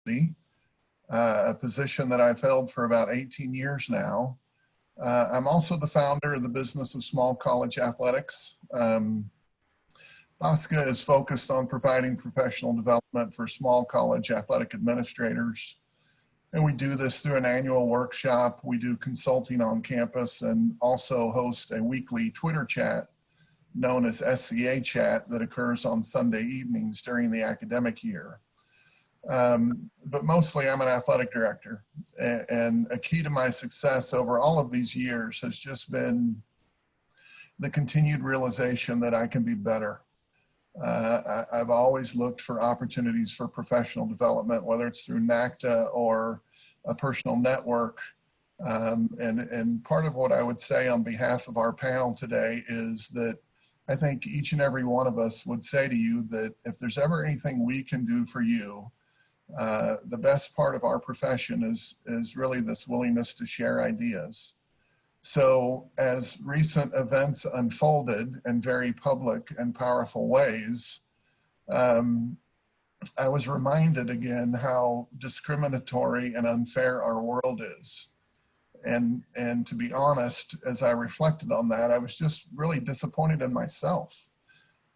a position that I've held for about 18 years now. I'm also the founder of the business of small college athletics. BASCA is focused on providing professional development for small college athletic administrators. And we do this through an annual workshop. We do consulting on campus and also host a weekly Twitter chat known as SCA Chat that occurs on Sunday evenings during the academic year. But mostly I'm an athletic director, and a key to my success over all of these years has just been the continued realization that I can be better. I've always looked for opportunities for professional development, whether it's through NACTA or a personal network. And part of what I would say on behalf of our panel today is that I think each and every one of us would say to you that if there's ever anything we can do for you, the best part of our profession is really this willingness to share ideas. So as recent events unfolded in very public and powerful ways, I was reminded again how discriminatory and unfair our world is. And to be honest, as I reflected on that, I was just really disappointed in myself,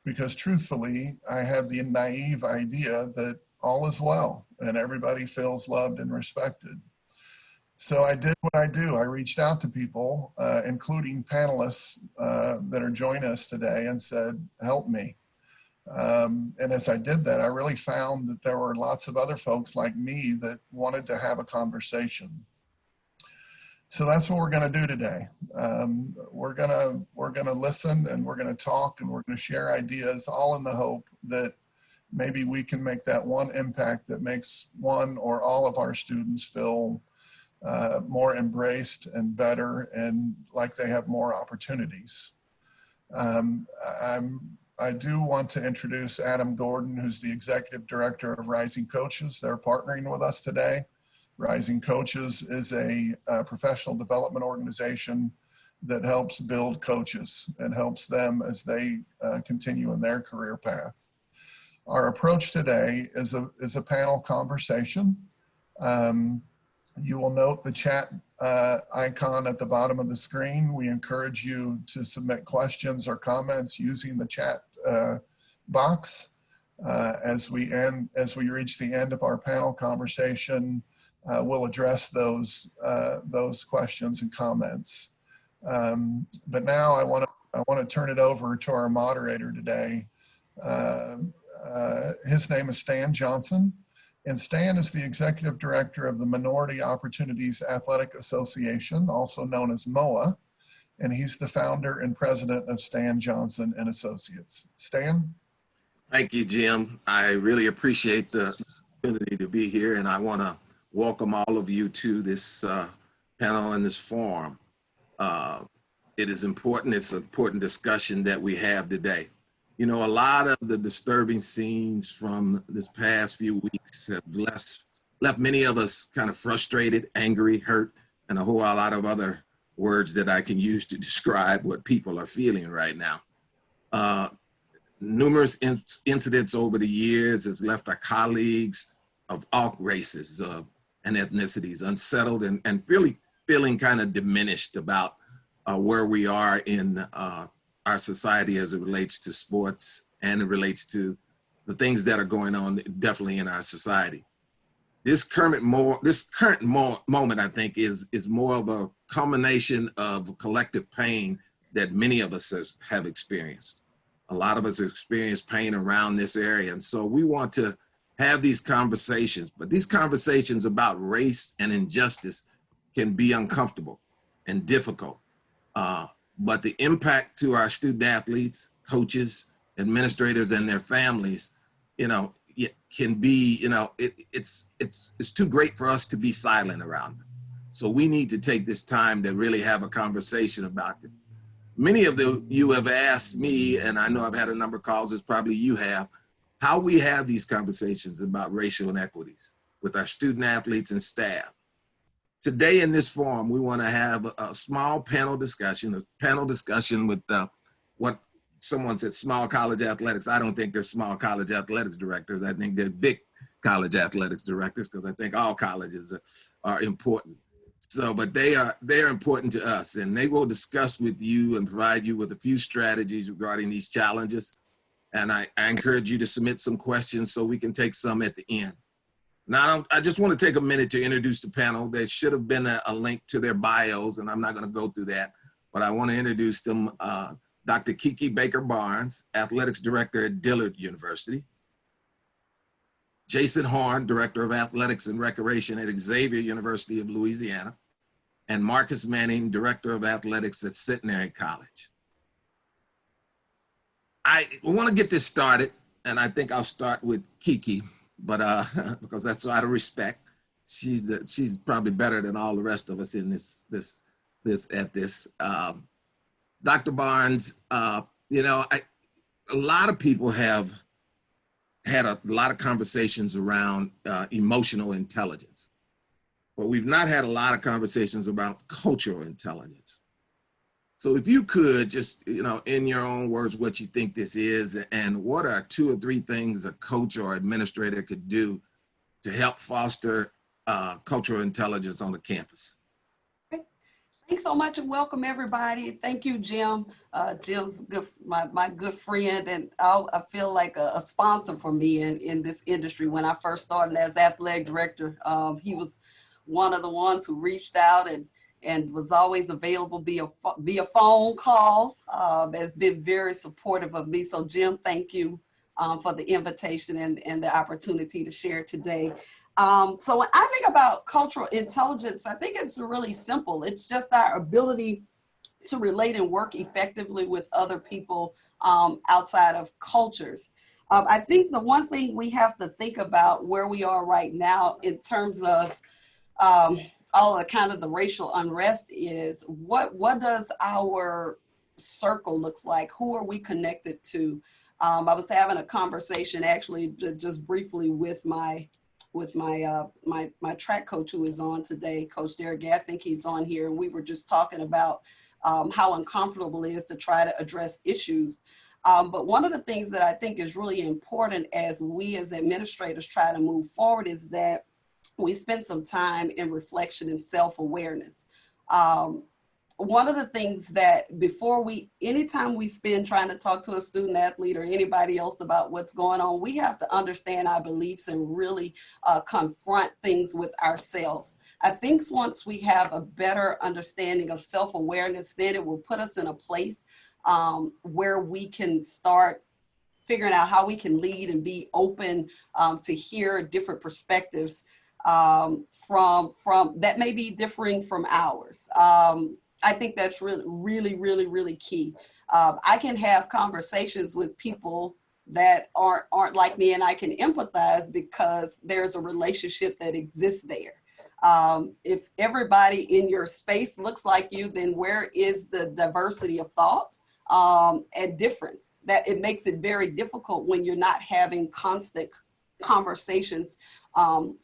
because truthfully, I had the naive idea that all is well and everybody feels loved and respected. So I did what I do. I reached out to people, including panelists that are joining us today, and said, help me. And as I did that, I really found that there were lots of other folks like me that wanted to have a conversation. So that's what we're going to do today. We're going to listen, and we're going to talk, and we're going to share ideas, all in the hope that maybe we can make that one impact that makes one or all of our students feel more embraced and better, and like they have more opportunities. I do want to introduce Adam Gordon, who's the Executive Director of Rising Coaches. They're partnering with us today. Rising Coaches is a professional development organization that helps build coaches and helps them as they continue in their career path. Our approach today is a panel conversation. You will note the chat icon at the bottom of the screen. We encourage you to submit questions or comments using the chat box. As we reach the end of our panel conversation, we'll address those questions and comments. But now I want to turn it over to our moderator today. His name is Stan Johnson. And Stan is the Executive Director of the Minority Opportunities Athletic Association, also known as MOA, and he's the founder and president of Stan Johnson and Associates. Stan? Thank you, Jim. I really appreciate the opportunity to be here, and I want to welcome all of you to this panel and this forum. It is important. It's an important discussion that we have today. You know, a lot of the disturbing scenes from this past few weeks have left many of us kind of frustrated, angry, hurt, and a whole lot of other words that I can use to describe what people are feeling right now. Numerous incidents over the years has left our colleagues of all races and ethnicities unsettled and really feeling kind of diminished about where we are in our society as it relates to sports, and it relates to the things that are going on definitely in our society. This current moment, I think, is more of a combination of collective pain that many of us have experienced. A lot of us have experienced pain around this area, and so we want to have these conversations, but these conversations about race and injustice can be uncomfortable and difficult. But the impact to our student athletes, coaches, administrators, and their families, you know, it can be, you know, it's too great for us to be silent around it. So we need to take this time to really have a conversation about it. Many of you have asked me, and I know I've had a number of calls, as probably you have, how we have these conversations about racial inequities with our student athletes and staff. Today in this forum, we want to have a small panel discussion with what someone said, small college athletics. I don't think they're small college athletics directors. I think they're big college athletics directors, because I think all colleges are important. So, but they're important to us, and they will discuss with you and provide you with a few strategies regarding these challenges. And I encourage you to submit some questions so we can take some at the end. Now, I just want to take a minute to introduce the panel. There should have been a link to their bios, and I'm not going to go through that, but I want to introduce them. Dr. Kiki Baker-Barnes, Athletics Director at Dillard University. Jason Horn, Director of Athletics and Recreation at Xavier University of Louisiana. And Marcus Manning, Director of Athletics at Centenary College. I want to get this started, and I think I'll start with Kiki, but because that's out of respect. She's probably better than all the rest of us in this. Dr. Barnes, you know, a lot of people have had a lot of conversations around emotional intelligence, but we've not had a lot of conversations about cultural intelligence. So if you could just, you know, in your own words, what you think this is, and what are 2 or 3 things a coach or administrator could do to help foster cultural intelligence on the campus. Thanks so much and welcome everybody. Thank you, Jim. Jim's good, my good friend, and I feel like a sponsor for me in this industry. When I first started as athletic director, he was one of the ones who reached out and was always available via phone call. Has been very supportive of me. So Jim, thank you for the invitation and the opportunity to share today. So when I think about cultural intelligence, I think it's really simple. It's just our ability to relate and work effectively with other people outside of cultures. I think the one thing we have to think about where we are right now in terms of all the kind of the racial unrest is what does our circle looks like? Who are we connected to? I was having a conversation actually just briefly with my track coach who is on today, Coach Derek. I think he's on here, and we were just talking about how uncomfortable it is to try to address issues. But one of the things that I think is really important as we as administrators try to move forward is that we spend some time in reflection and self-awareness. One of the things that anytime we spend trying to talk to a student athlete or anybody else about what's going on, we have to understand our beliefs and really confront things with ourselves. I think once we have a better understanding of self-awareness, then it will put us in a place where we can start figuring out how we can lead and be open to hear different perspectives from that may be differing from ours. I think that's really key. I can have conversations with people that aren't like me, and I can empathize because there's a relationship that exists there. If everybody in your space looks like you, then where is the diversity of thought and difference? That it makes it very difficult when you're not having constant conversations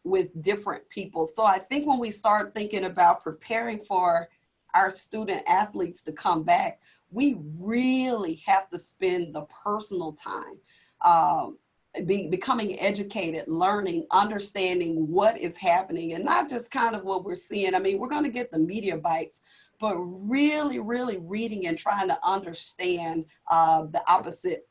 with different people. So I think when we start thinking about preparing for our student athletes to come back, we really have to spend the personal time becoming educated, learning, understanding what is happening, and not just kind of what we're seeing. I mean, we're going to get the media bites, but really reading and trying to understand the opposite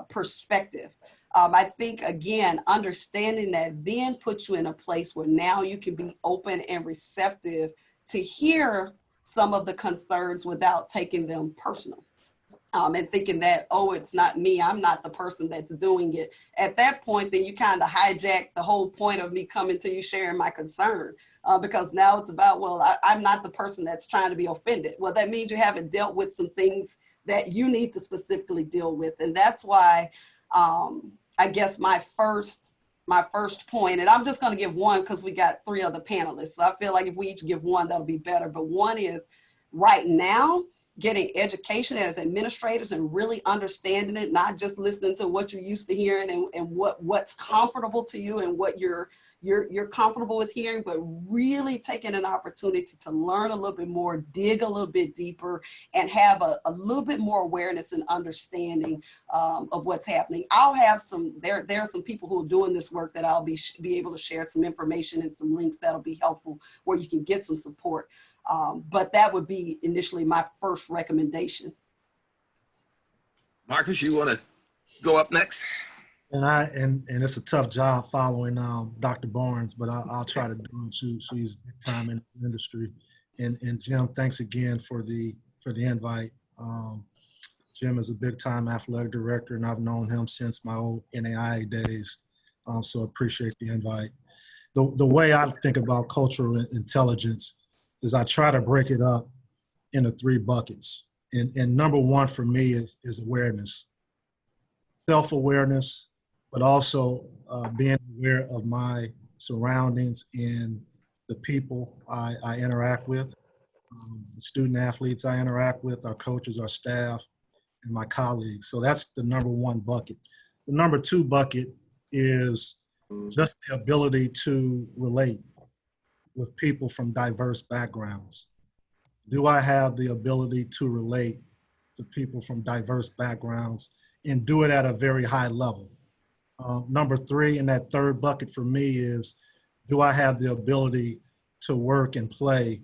perspective. I think, again, understanding that then puts you in a place where now you can be open and receptive to hear some of the concerns without taking them personal. And thinking that, oh, it's not me, I'm not the person that's doing it. At that point, then you kind of hijack the whole point of me coming to you sharing my concern, because now it's about, well, I'm not the person that's trying to be offended. Well, that means you haven't dealt with some things that you need to specifically deal with. And that's why I guess my first point, and I'm just going to give one because we got 3 other panelists. So I feel like if we each give one, that'll be better. But one is right now, getting education as administrators and really understanding it, not just listening to what you're used to hearing and what's comfortable to you and what you're you're comfortable with hearing, but really taking an opportunity to learn a little bit more, dig a little bit deeper, and have a little bit more awareness and understanding of what's happening. I'll have there are some people who are doing this work that I'll be able to share some information and some links that'll be helpful where you can get some support. But that would be initially my first recommendation. Marcus, you want to go up next? And it's a tough job following Dr. Barnes, but I'll try to do it. She's big time in the industry. And Jim, thanks again for the invite. Jim is a big time athletic director, and I've known him since my old NAIA days. So appreciate the invite. The way I think about cultural intelligence is I try to break it up into 3 buckets. And number 1 for me is awareness, self-awareness, but also being aware of my surroundings and the people I interact with, the student athletes I interact with, our coaches, our staff, and my colleagues. So that's the number 1 bucket. The number 2 bucket is just the ability to relate with people from diverse backgrounds. Do I have the ability to relate to people from diverse backgrounds and do it at a very high level? Number 3, in that 3rd bucket for me is, do I have the ability to work and play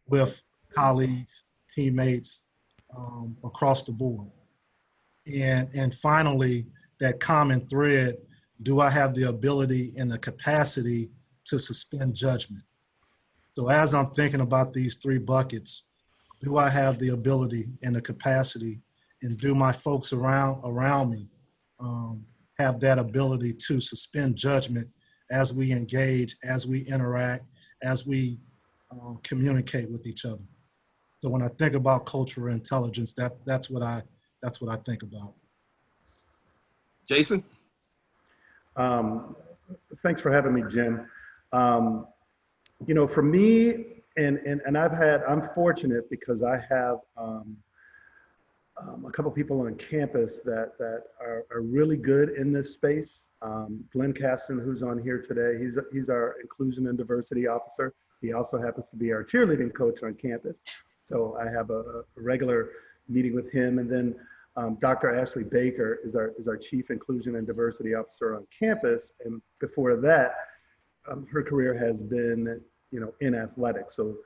with colleagues, teammates across the board? And finally, that common thread, do I have the ability and the capacity to suspend judgment? So as I'm thinking about these 3 buckets, do I have the ability and the capacity, and do my folks around me have that ability to suspend judgment as we engage, as we interact, as we communicate with each other? So when I think about cultural intelligence, that's what I think about. Jason? Thanks for having me, Jim. You know, for me, and I'm fortunate because I have a couple people on campus that are really good in this space. Glenn Caston, who's on here today, he's our inclusion and diversity officer. He also happens to be our cheerleading coach on campus. So I have a regular meeting with him. And then Dr. Ashley Baker is our chief inclusion and diversity officer on campus. And before that, her career has been, you know, in athletics. So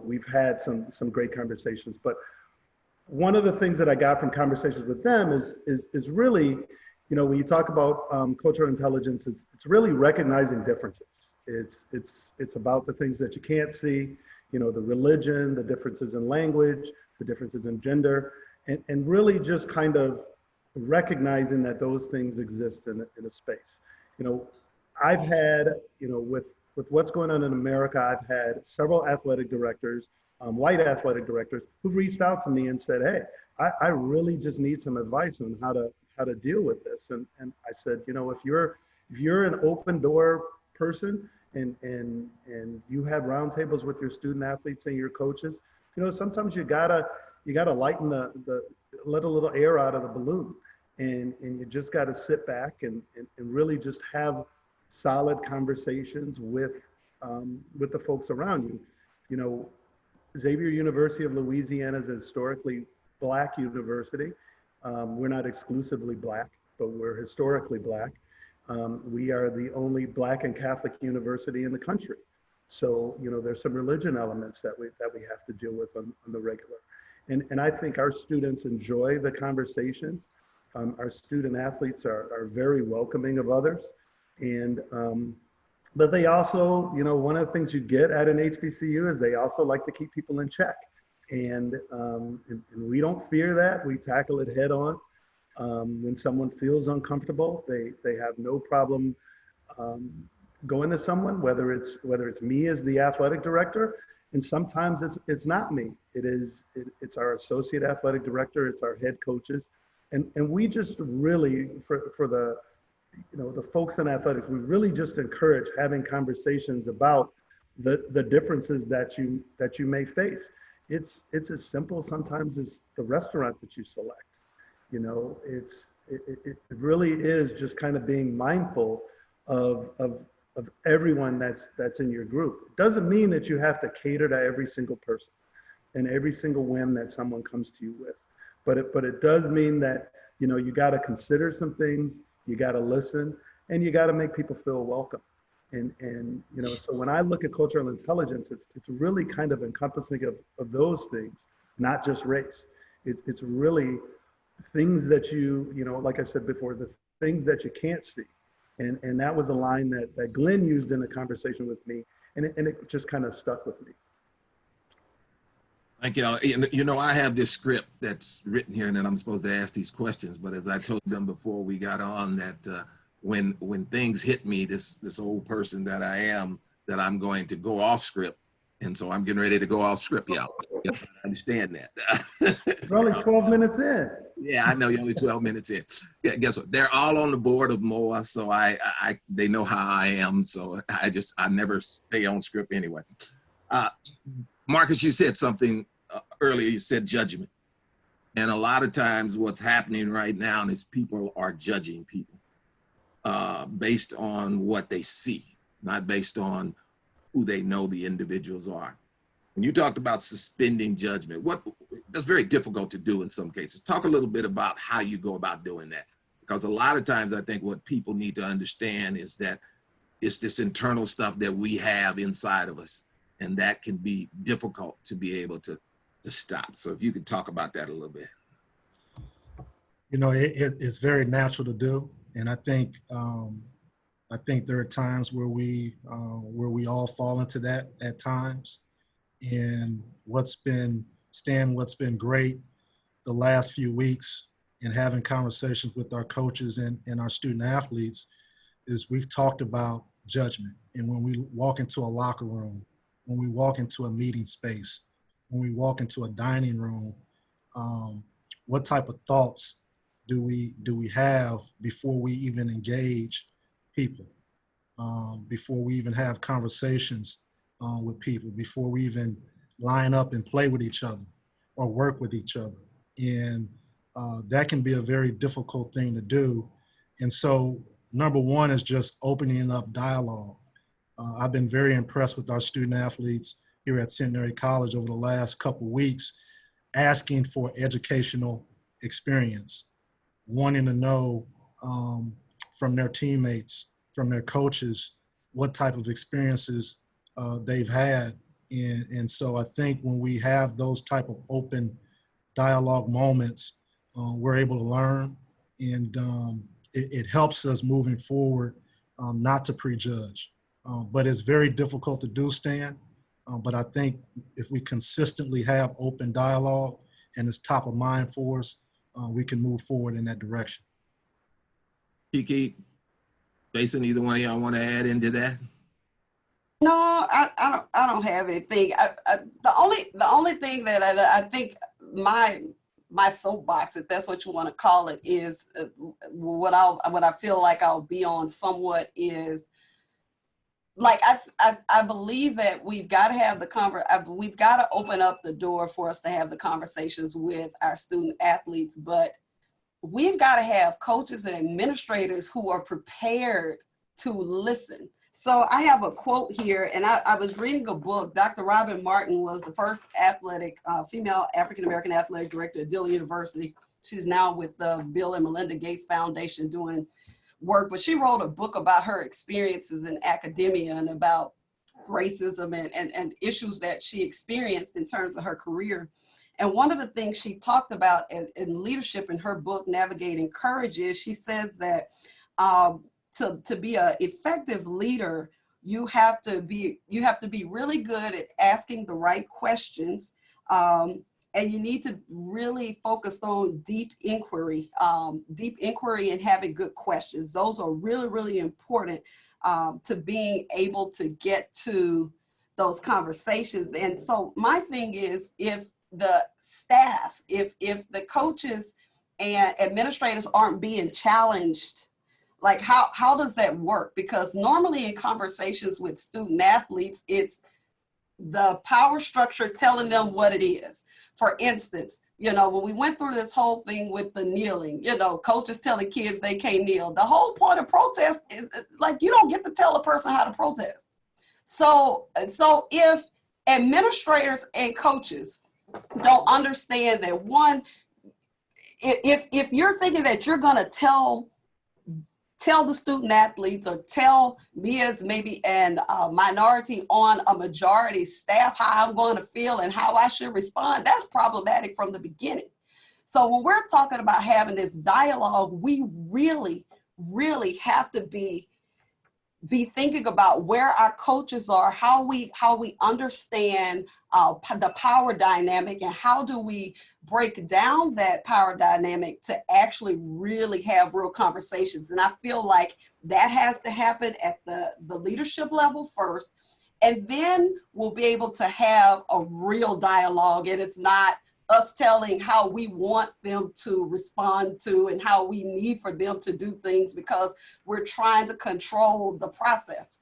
we've had some great conversations. But one of the things that I got from conversations with them is really, you know, when you talk about cultural intelligence, it's really recognizing differences. It's about the things that you can't see, you know, the religion, the differences in language, the differences in gender, and really just kind of recognizing that those things exist in a space. You know, I've had, you know, with what's going on in America, I've had several athletic directors, white athletic directors, who've reached out to me and said, hey, I really just need some advice on how to deal with this. And I said, you know, if you're an open door person and you have roundtables with your student athletes and your coaches, you know, sometimes you gotta lighten let a little air out of the balloon, and you just gotta sit back and really just have solid conversations with the folks around you. You know, Xavier University of Louisiana is a historically Black university. We're not exclusively Black, but we're historically Black. We are the only Black and Catholic university in the country. So, you know, there's some religion elements that we have to deal with on the regular. And I think our students enjoy the conversations. Our student athletes are very welcoming of others. And, but they also, you know, one of the things you get at an HBCU is they also like to keep people in check. And we don't fear that. We tackle it head on. When someone feels uncomfortable, they have no problem going to someone, whether it's me as the athletic director, and sometimes it's not me. It's our associate athletic director, it's our head coaches, and we just really for the, you know, the folks in athletics, we really just encourage having conversations about the differences that you may face. It's as simple sometimes as the restaurant that you select. You know, it really is just kind of being mindful of of everyone that's in your group. It doesn't mean that you have to cater to every single person and every single whim that someone comes to you with. But it does mean that, you got to consider some things, you got to listen, and you got to make people feel welcome. And so when I look at cultural intelligence, it's really kind of encompassing of those things, not just race. It's really things that like I said before, the things that you can't see. And that was a line that Glenn used in a conversation with me, and it just kind of stuck with me. Thank you. I have this script that's written here, and then I'm supposed to ask these questions. But as I told them before we got on, that when things hit me, this old person that I am, that I'm going to go off script, and so I'm getting ready to go off script. Yeah, I understand that. We're only 12 minutes in. Yeah, I know you're only 12 minutes in. Yeah, guess what? They're all on the board of MOA, so they know how I am. So I never stay on script anyway. Marcus, you said something earlier. You said judgment. And a lot of times what's happening right now is people are judging people based on what they see, not based on who they know the individuals are. When you talked about suspending judgment, that's very difficult to do in some cases. Talk a little bit about how you go about doing that. Because a lot of times I think what people need to understand is that it's this internal stuff that we have inside of us, and that can be difficult to be able to stop. So if you could talk about that a little bit. It's very natural to do. And I think there are times where we all fall into that at times. And what's been great the last few weeks in having conversations with our coaches and our student athletes is we've talked about judgment. And when we walk into a locker room, when we walk into a meeting space, when we walk into a dining room, what type of thoughts do we have before we even engage people, before we even have conversations with people, before we even line up and play with each other or work with each other. And that can be a very difficult thing to do. And so number one is just opening up dialogue. I've been very impressed with our student athletes here at Centenary College over the last couple of weeks, asking for educational experience, wanting to know from their teammates, from their coaches, what type of experiences they've had. And so I think when we have those type of open dialogue moments, we're able to learn, and it helps us moving forward, not to prejudge. But it's very difficult to do, Stan. But I think if we consistently have open dialogue and it's top of mind for us, we can move forward in that direction. Kiki, Jason, either one of y'all want to add into that? No, I don't have anything. The only thing that I think my soapbox, if that's what you want to call it, is what I feel like I'll be on somewhat is, like, I believe that we've got to have we've got to open up the door for us to have the conversations with our student athletes, but we've got to have coaches and administrators who are prepared to listen. So I have a quote here, and I was reading a book. Dr. Robin Martin was the first female African-American athletic director at Dillon University. She's now with the Bill and Melinda Gates Foundation doing work, but she wrote a book about her experiences in academia and about racism and issues that she experienced in terms of her career. And one of the things she talked about in leadership in her book, Navigating Courage, is she says that to be an effective leader, you have to be really good at asking the right questions, and you need to really focus on deep inquiry and having good questions. Those are really, really important to being able to get to those conversations. And so my thing is, if the staff, if the coaches and administrators aren't being challenged, like how does that work? Because normally in conversations with student athletes, it's the power structure telling them what it is. For instance, you know, when we went through this whole thing with the kneeling, you know, coaches telling kids they can't kneel. The whole point of protest is like, you don't get to tell a person how to protest. So if administrators and coaches don't understand that, one, if you're thinking that you're going to tell the student athletes or tell me as maybe an minority on a majority staff how I'm going to feel and how I should respond, that's problematic from the beginning. So when we're talking about having this dialogue, we really, really have to be thinking about where our coaches are, how we understand the power dynamic, and how do we break down that power dynamic to actually really have real conversations. And I feel like that has to happen at the leadership level first, and then we'll be able to have a real dialogue, and it's not us telling how we want them to respond to and how we need for them to do things because we're trying to control the process.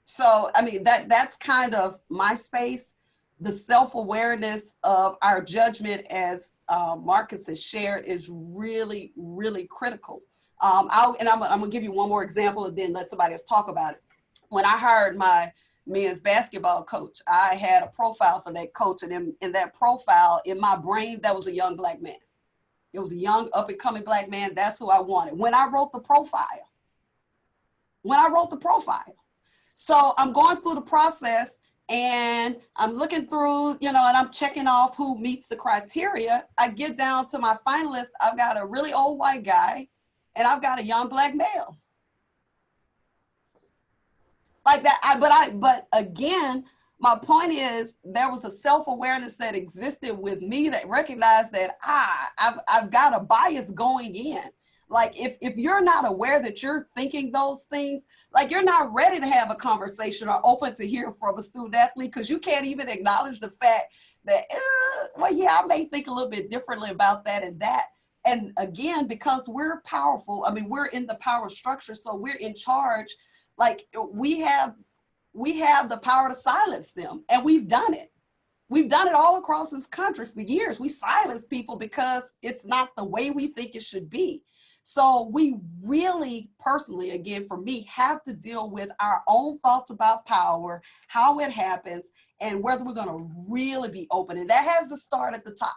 So, I mean, that's kind of my space. The self-awareness of our judgment, as Marcus has shared, is really, really critical. I'm gonna give you one more example and then let somebody else talk about it. When I hired my men's basketball coach, I had a profile for that coach, and in that profile, in my brain, that was a young Black man. It was a young up-and-coming Black man. That's who I wanted when I wrote the profile. So I'm going through the process and I'm looking through, you know, and I'm checking off who meets the criteria. I get down to my finalist. I've got a really old white guy and I've got a young Black male. Like that, but again, my point is there was a self-awareness that existed with me that recognized that I've got a bias going in. Like if you're not aware that you're thinking those things, like you're not ready to have a conversation or open to hear from a student athlete because you can't even acknowledge the fact that, well, yeah, I may think a little bit differently about that and that. And again, because we're powerful, I mean, we're in the power structure, so we're in charge. Like we have the power to silence them, and we've done it. We've done it all across this country for years. We silence people because it's not the way we think it should be. So we really, personally, again, for me, have to deal with our own thoughts about power, how it happens, and whether we're going to really be open. And that has to start at the top.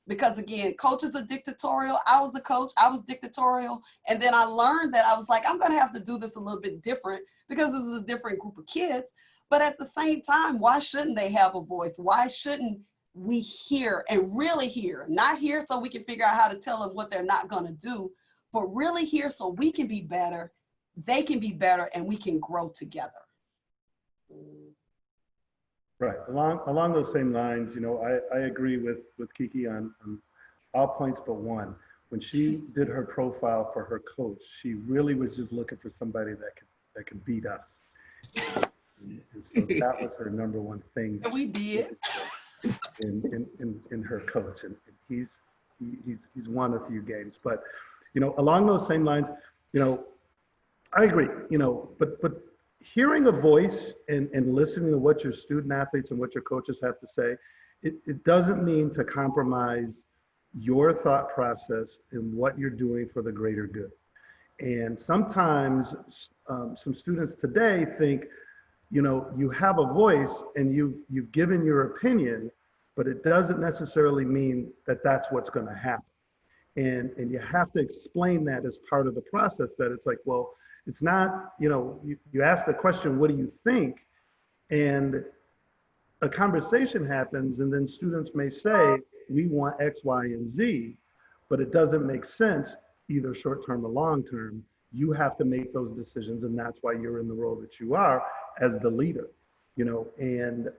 Because again, coaches are dictatorial. I was the coach, I was dictatorial. And then I learned that I was like, I'm gonna have to do this a little bit different because this is a different group of kids. But at the same time, why shouldn't they have a voice? Why shouldn't we hear and really hear? Not hear so we can figure out how to tell them what they're not gonna do, but really hear so we can be better, they can be better, and we can grow together. Right. Along those same lines, you know, I agree with Kiki on all points but one. When she did her profile for her coach, she really was just looking for somebody that could beat us. And so that was her number one thing. And we did. In her coach, and he's won a few games. But you know, along those same lines, you know, I agree. You know, but hearing a voice and listening to what your student athletes and what your coaches have to say, it doesn't mean to compromise your thought process and what you're doing for the greater good. And sometimes some students today think, you know, you have a voice and you've given your opinion, but it doesn't necessarily mean that that's what's going to happen. And you have to explain that as part of the process, that it's like, well, it's not, you know, you ask the question, what do you think? And a conversation happens, and then students may say, we want X, Y, and Z, but it doesn't make sense either short-term or long-term. You have to make those decisions, and that's why you're in the role that you are as the leader, you know. And,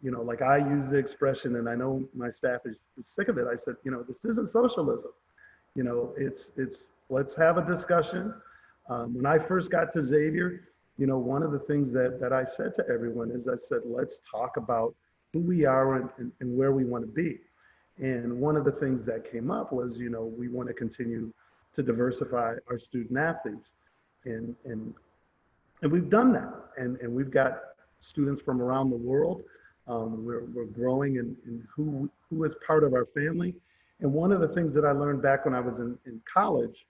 you know, like I use the expression, and I know my staff is sick of it. I said, you know, this isn't socialism. You know, it's let's have a discussion. When I first got to Xavier, you know, one of the things that I said to everyone is I said, let's talk about who we are and where we want to be. And one of the things that came up was, you know, we want to continue to diversify our student athletes. And we've done that. And we've got students from around the world. We're growing in who is part of our family. And one of the things that I learned back when I was in college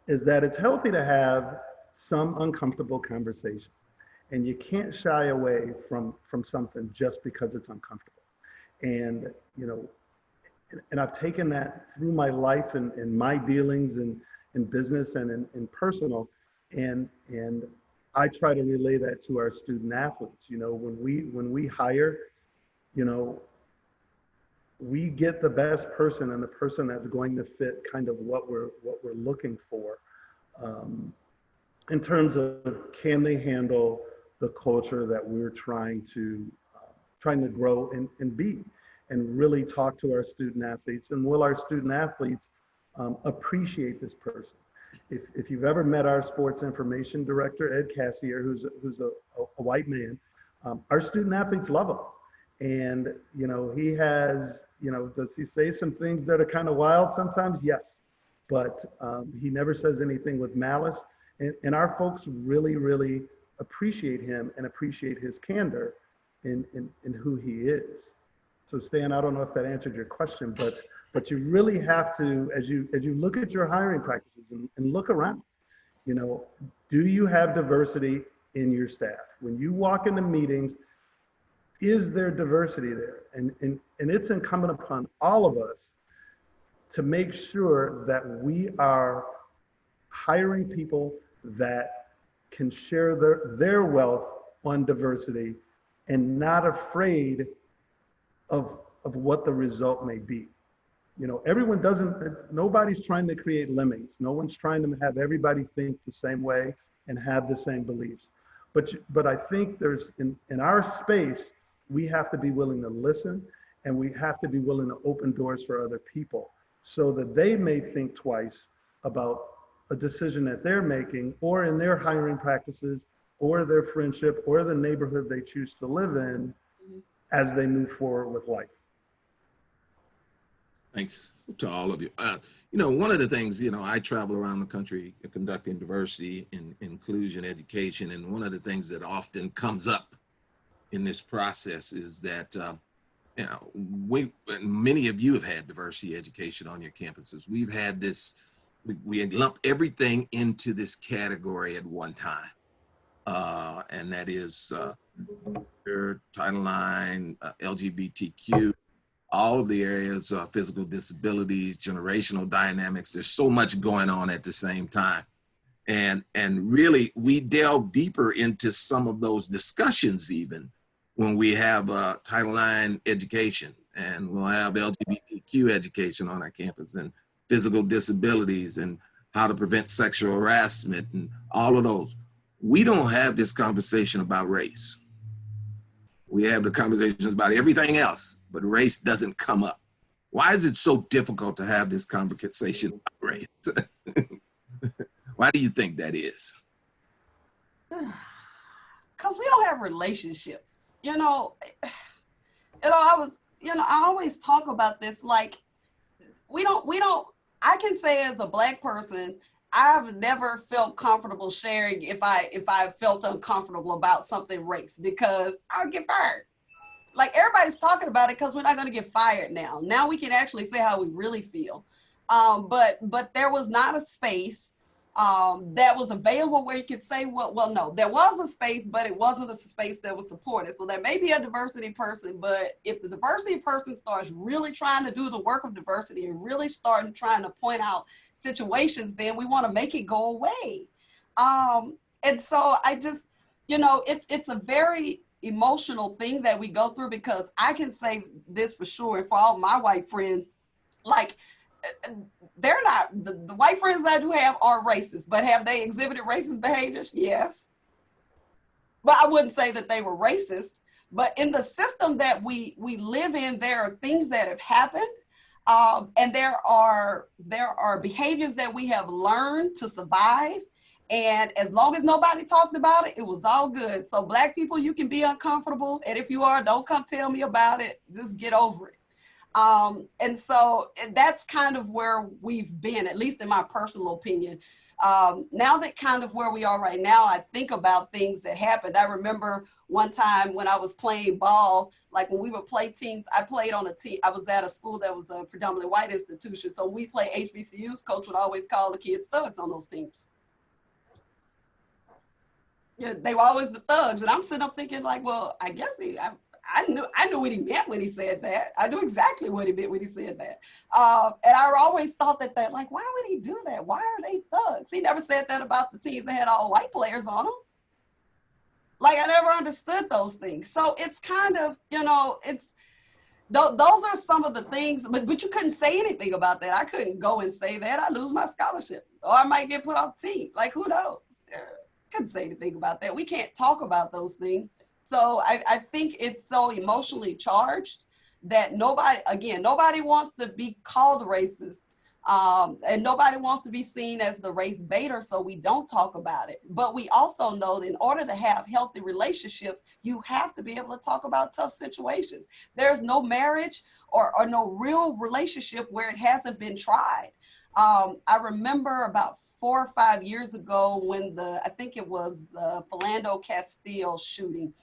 is that it's healthy to have some uncomfortable conversation. And you can't shy away from something just because it's uncomfortable. And, you know, and I've taken that through my life and my dealings in business and in personal, and I try to relay that to our student athletes. You know, when we hire, you know, we get the best person and the person that's going to fit kind of what we're looking for, in terms of can they handle the culture that we're trying to grow and be, and really talk to our student athletes, and will our student athletes appreciate this person. If you've ever met our sports information director, Ed Cassier, who's a white man, our student athletes love him. And, you know, he has, you know, does he say some things that are kind of wild sometimes? Yes. But he never says anything with malice. And our folks really, really appreciate him and appreciate his candor in who he is. So Stan, I don't know if that answered your question, but you really have to, as you look at your hiring practices and look around, you know, do you have diversity in your staff? When you walk into meetings, is there diversity there? And it's incumbent upon all of us to make sure that we are hiring people that can share their wealth on diversity and not afraid of what the result may be. You know, nobody's trying to create lemmings. No one's trying to have everybody think the same way and have the same beliefs. But I think there's, in our space, we have to be willing to listen, and we have to be willing to open doors for other people so that they may think twice about a decision that they're making, or in their hiring practices, or their friendship, or the neighborhood they choose to live in as they move forward with life. Thanks to all of you. You know, one of the things, you know, I travel around the country conducting diversity and inclusion education, and one of the things that often comes up in this process is that, you know, many of you have had diversity education on your campuses. We've had this, we lump everything into this category at one time, and that is Title IX, LGBTQ, all of the areas of physical disabilities, generational dynamics. There's so much going on at the same time. And really, we delve deeper into some of those discussions even when we have Title IX education, and we'll have LGBTQ education on our campus, and physical disabilities, and how to prevent sexual harassment, and all of those. We don't have this conversation about race. We have the conversations about everything else, but race doesn't come up. Why is it so difficult to have this conversation about race? Why do you think that is? Because we don't have relationships. I always talk about this, like, I can say as a Black person, I've never felt comfortable sharing if I felt uncomfortable about something race, because I'll get fired. Like, everybody's talking about it because we're not going to get fired now. Now we can actually say how we really feel. But there was not a space that was available where you could say, well, no, there was a space, but it wasn't a space that was supported. So there may be a diversity person, but if the diversity person starts really trying to do the work of diversity and really trying to point out situations, then we want to make it go away. And so I just, it's a very emotional thing that we go through, because I can say this for sure, and for all my white friends, like, they're not, the white friends I do have are racist, but have they exhibited racist behaviors? Yes. But I wouldn't say that they were racist. But in the system that we live in, there are things that have happened, and there are behaviors that we have learned to survive. And as long as nobody talked about it, it was all good. So Black people, you can be uncomfortable, and if you are, don't come tell me about it. Just get over it. And so that's kind of where we've been, at least in my personal opinion. Now that kind of where we are right now, I think about things that happened. I remember one time when I was playing ball, like when we would play teams, I played on a team. I was at a school that was a predominantly white institution. So when we play HBCUs, coach would always call the kids thugs on those teams. Yeah, they were always the thugs. And I'm sitting up thinking like, well, I guess I knew what he meant when he said that. I knew exactly what he meant when he said that. And I always thought that like, why would he do that? Why are they thugs? He never said that about the teams that had all white players on them. Like, I never understood those things. So it's kind of, those are some of the things, but you couldn't say anything about that. I couldn't go and say that. I lose my scholarship, or I might get put off the team. Like, who knows? Couldn't say anything about that. We can't talk about those things. So I think it's so emotionally charged that nobody wants to be called racist. And nobody wants to be seen as the race baiter, so we don't talk about it. But we also know that in order to have healthy relationships, you have to be able to talk about tough situations. There's no marriage or no real relationship where it hasn't been tried. I remember about 4 or 5 years ago when I think it was the Philando Castile shooting,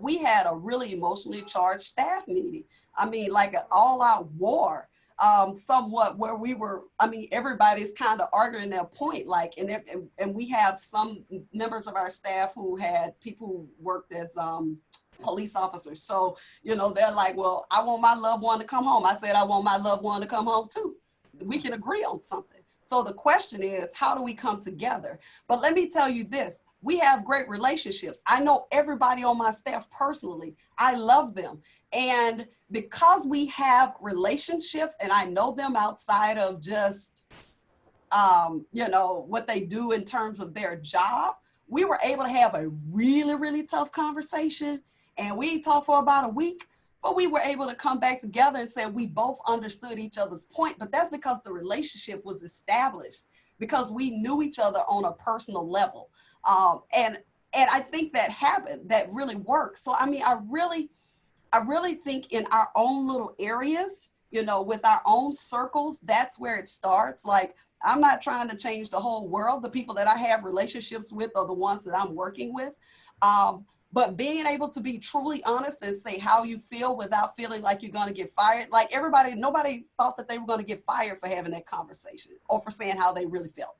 we had a really emotionally charged staff meeting. I mean, like an all-out war. Somewhat where we were, everybody's kind of arguing their point, like, and we have some members of our staff who had people who worked as police officers. So, they're like, well, I want my loved one to come home. I said, I want my loved one to come home too. We can agree on something. So the question is, how do we come together? But let me tell you this, we have great relationships. I know everybody on my staff personally. I love them. And because we have relationships and I know them outside of just, what they do in terms of their job, we were able to have a really, really tough conversation. And we talked for about a week, but we were able to come back together and say we both understood each other's point. But that's because the relationship was established, because we knew each other on a personal level. And I think that happened, that really works. So, I really think in our own little areas, with our own circles, that's where it starts. Like, I'm not trying to change the whole world. The people that I have relationships with are the ones that I'm working with. But being able to be truly honest and say how you feel without feeling like you're going to get fired. Like, nobody thought that they were going to get fired for having that conversation or for saying how they really felt.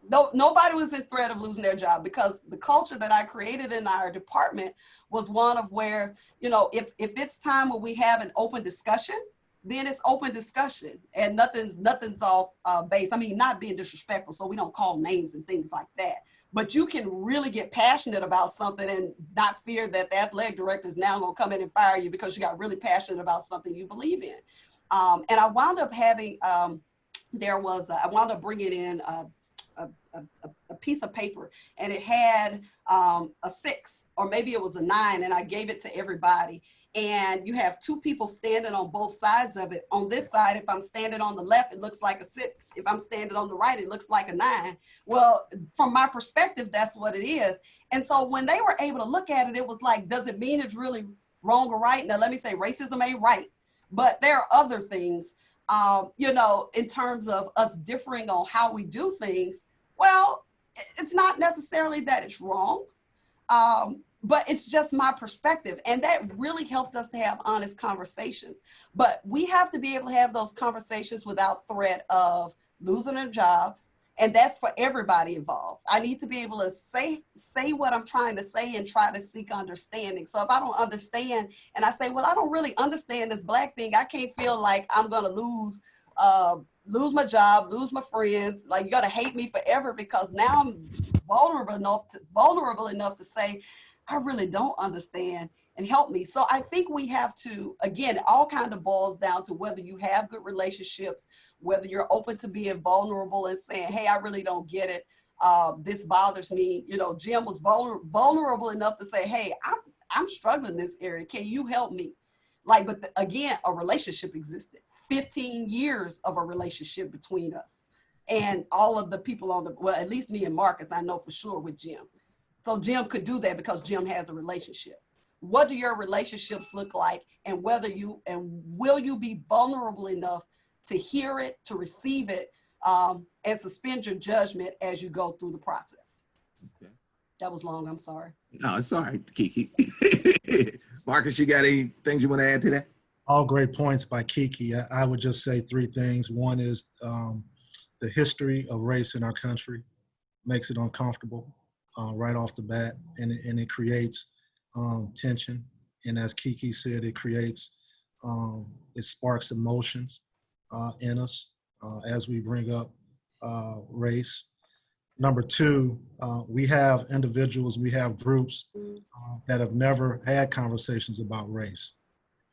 No, nobody was in threat of losing their job, because the culture that I created in our department was one of where, if it's time when we have an open discussion, then it's open discussion and nothing's off base. Not being disrespectful, so we don't call names and things like that. But you can really get passionate about something and not fear that the athletic director is now going to come in and fire you because you got really passionate about something you believe in. And I wound up having, I wound up bringing in a piece of paper, and it had a 6 or maybe it was a 9, and I gave it to everybody. And you have 2 people standing on both sides of it. On this side, if I'm standing on the left, it looks like a 6. If I'm standing on the right, it looks like a 9. Well, from my perspective, that's what it is. And so when they were able to look at it, it was like, does it mean it's really wrong or right? Now, let me say racism ain't right, but there are other things, in terms of us differing on how we do things. Well, it's not necessarily that it's wrong, but it's just my perspective. And that really helped us to have honest conversations. But we have to be able to have those conversations without threat of losing our jobs. And that's for everybody involved. I need to be able to say what I'm trying to say and try to seek understanding. So if I don't understand and I say, well, I don't really understand this Black thing, I can't feel like I'm going to lose my job, lose my friends. Like, you're going to hate me forever because now I'm vulnerable enough to say, I really don't understand, and help me. So I think we have to, again, it all kind of boils down to whether you have good relationships, whether you're open to being vulnerable and saying, hey, I really don't get it. This bothers me. Jim was vulnerable enough to say, hey, I'm struggling in this area. Can you help me? But again, a relationship existed. 15 years of a relationship between us and all of the people at least me and Marcus, I know for sure with Jim. So Jim could do that because Jim has a relationship. What do your relationships look like, and will you be vulnerable enough to hear it, to receive it, and suspend your judgment as you go through the process. Okay. That was long, I'm sorry. No, it's all right, Kiki. Marcus, you got any things you want to add to that? All great points by Kiki. I would just say three things. One is the history of race in our country makes it uncomfortable right off the bat, and it creates tension. And as Kiki said, it creates, it sparks emotions in us as we bring up race. Number two, we have individuals, we have groups that have never had conversations about race.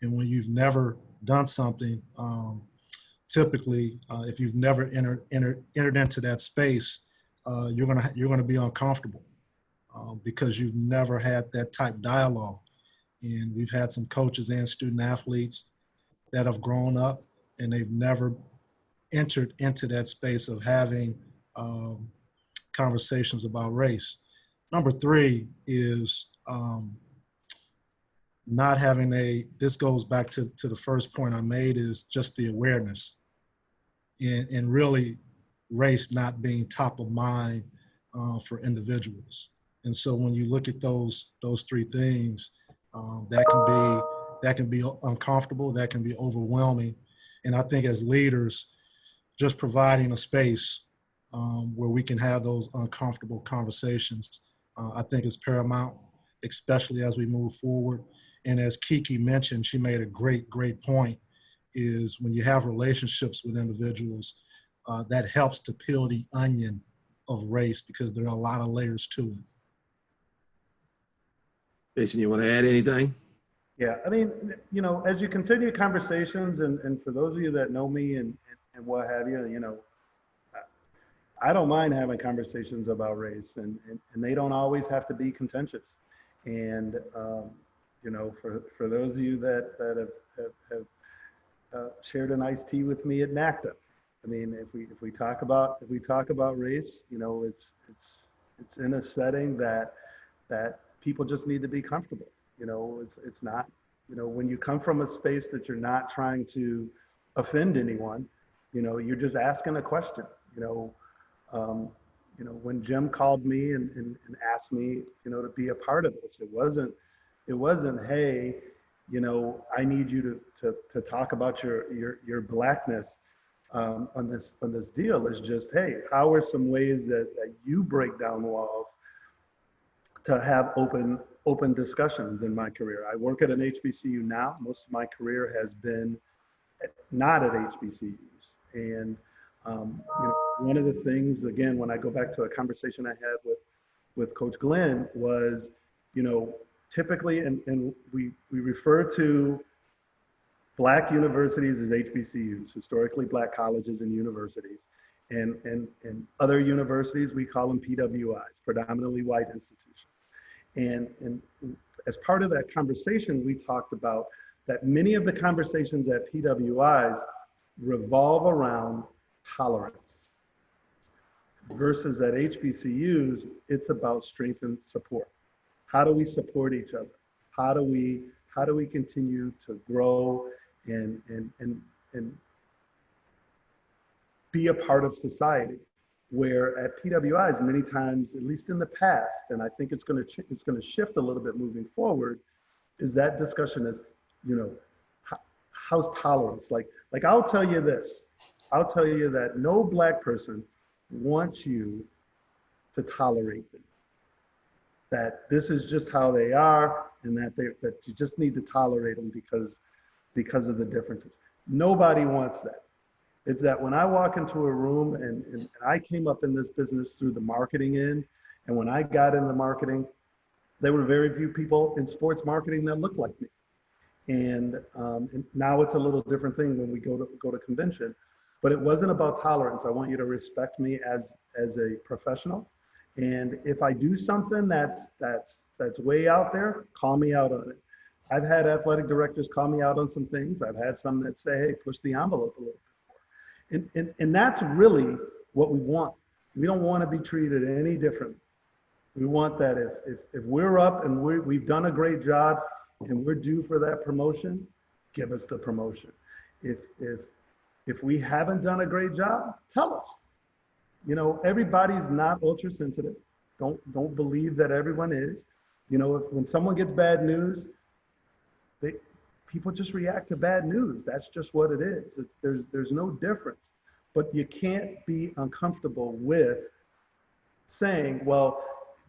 And when you've never done something, typically, if you've never entered into that space, you're gonna be uncomfortable because you've never had that type of dialogue. And we've had some coaches and student athletes that have grown up and they've never entered into that space of having conversations about race. Number three is not having this goes back to the first point I made, is just the awareness and really race not being top of mind for individuals. And so when you look at those three things, that can be uncomfortable, that can be overwhelming. And I think as leaders, just providing a space where we can have those uncomfortable conversations, I think is paramount, especially as we move forward. And as Kiki mentioned, she made a great point, is when you have relationships with individuals, that helps to peel the onion of race because there are a lot of layers to it. Jason, you want to add anything? Yeah, I mean, you know, as you continue conversations, and for those of you that know me and what have you, you know, I don't mind having conversations about race, and they don't always have to be contentious. And you know, for those of you that have shared an iced tea with me at NACTA, I mean, if we talk about race, you know, it's in a setting that people just need to be comfortable. You know, it's not, you know, when you come from a space that you're not trying to offend anyone, you know, you're just asking a question. You know, when Jim called me and asked me, you know, to be a part of this, it wasn't, hey, you know, I need you to talk about your blackness on this deal. It's just, hey, how are some ways that you break down walls to have open discussions in my career? I work at an HBCU now. Most of my career has been not at HBCUs. And you know, one of the things, again, when I go back to a conversation I had with Coach Glenn, was, you know, typically, and we refer to Black universities as HBCUs, historically Black colleges and universities. And other universities, we call them PWIs, predominantly white institutions. And as part of that conversation, we talked about that many of the conversations at PWIs revolve around tolerance, versus at HBCUs, it's about strength and support. How do we support each other? How do we continue to grow and be a part of society? Where at PWIs, many times, at least in the past, and I think it's going to shift a little bit moving forward, is that discussion is, you know, how's tolerance? Like I'll tell you this. I'll tell you that no Black person wants you to tolerate them. That this is just how they are, and that you just need to tolerate them because of the differences. Nobody wants that. It's that when I walk into a room, and I came up in this business through the marketing end, and when I got into marketing, there were very few people in sports marketing that looked like me. And now it's a little different thing when we go to convention, but it wasn't about tolerance. I want you to respect me as a professional. And if I do something that's way out there, call me out on it. I've had athletic directors call me out on some things. I've had some that say, hey, push the envelope a little bit. And that's really what we want. We don't want to be treated any different. We want that if we're up and we've done a great job and we're due for that promotion, give us the promotion. If If we haven't done a great job, tell us. You know, everybody's not ultra sensitive. Don't believe that everyone is. You know, when someone gets bad news, people just react to bad news. That's just what it is. There's no difference. But you can't be uncomfortable with saying, well,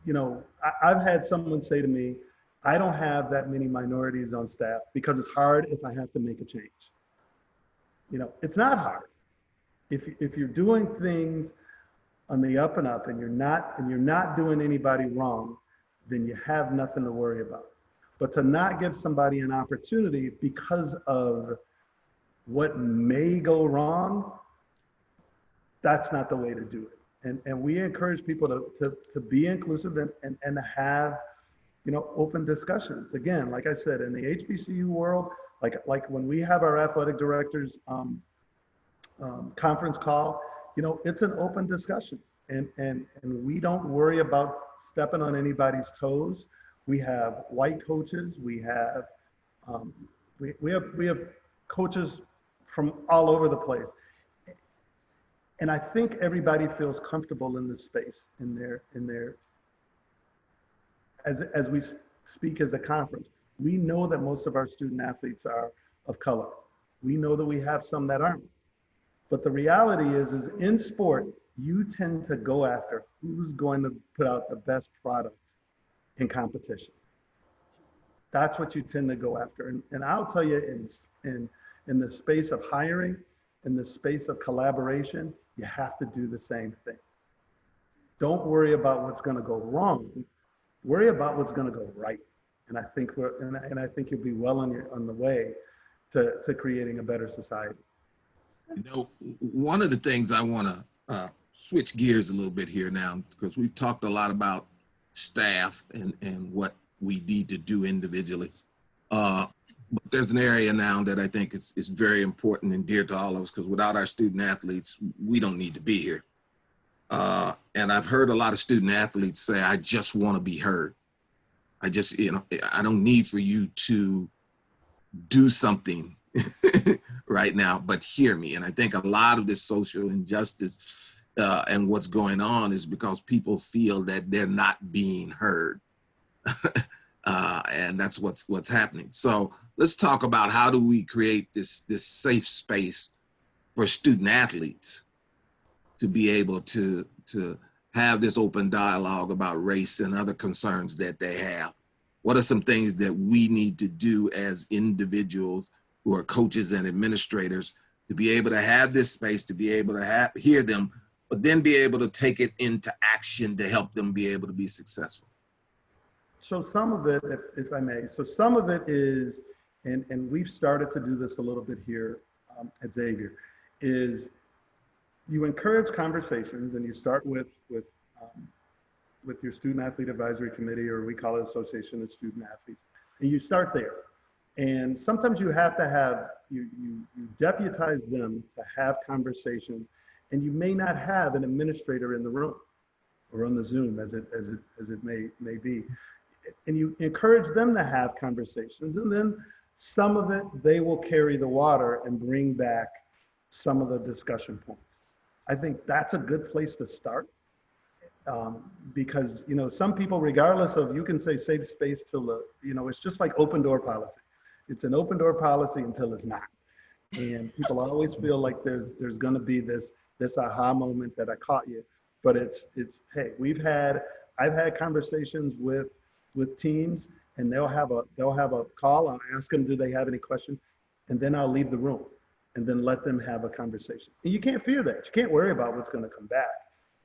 you know, I've had someone say to me, I don't have that many minorities on staff because it's hard if I have to make a change. You know, it's not hard. If you're doing things on the up and up and you're not doing anybody wrong, then you have nothing to worry about. But to not give somebody an opportunity because of what may go wrong, that's not the way to do it. And we encourage people to be inclusive and to have, you know, open discussions. Again, like I said, in the HBCU world, like when we have our athletic directors conference call, you know, it's an open discussion, and we don't worry about stepping on anybody's toes. We have white coaches. We have we have coaches from all over the place, and I think everybody feels comfortable in this space in their as we speak as a conference. We know that most of our student athletes are of color. We know that we have some that aren't. But the reality is in sport, you tend to go after who's going to put out the best product in competition. That's what you tend to go after. And I'll tell you, in the space of hiring, in the space of collaboration, you have to do the same thing. Don't worry about what's going to go wrong. Worry about what's going to go right. And I think I think you'll be well on the way to creating a better society. You know, one of the things I want to switch gears a little bit here now, because we've talked a lot about staff and what we need to do individually. But there's an area now that I think is very important and dear to all of us, because without our student athletes, we don't need to be here. And I've heard a lot of student athletes say, I just want to be heard. I just, you know, I don't need for you to do something right now, but hear me. And I think a lot of this social injustice and what's going on is because people feel that they're not being heard. And that's what's happening. So let's talk about how do we create this safe space for student athletes to be able to have this open dialogue about race and other concerns that they have. What are some things that we need to do as individuals who are coaches and administrators to be able to have this space, to be able to hear them, but then be able to take it into action to help them be able to be successful? So some of it, if I may, so some of it is, and we've started to do this a little bit here at Xavier, is you encourage conversations, and you start with your student athlete advisory committee, or we call it Association of Student Athletes, and you start there. And sometimes you have to have, you deputize them to have conversations, and you may not have an administrator in the room or on the Zoom as it may be. And you encourage them to have conversations, and then some of it, they will carry the water and bring back some of the discussion points. I think that's a good place to start, because, you know, some people, regardless of, you can say safe space till, you know, it's just like open door policy. It's an open door policy until it's not. And people always feel like there's going to be this aha moment that I caught you. But it's hey, I've had conversations with teams, and they'll have a call. I'll ask them, do they have any questions? And then I'll leave the room and then let them have a conversation. And you can't fear that. You can't worry about what's going to come back.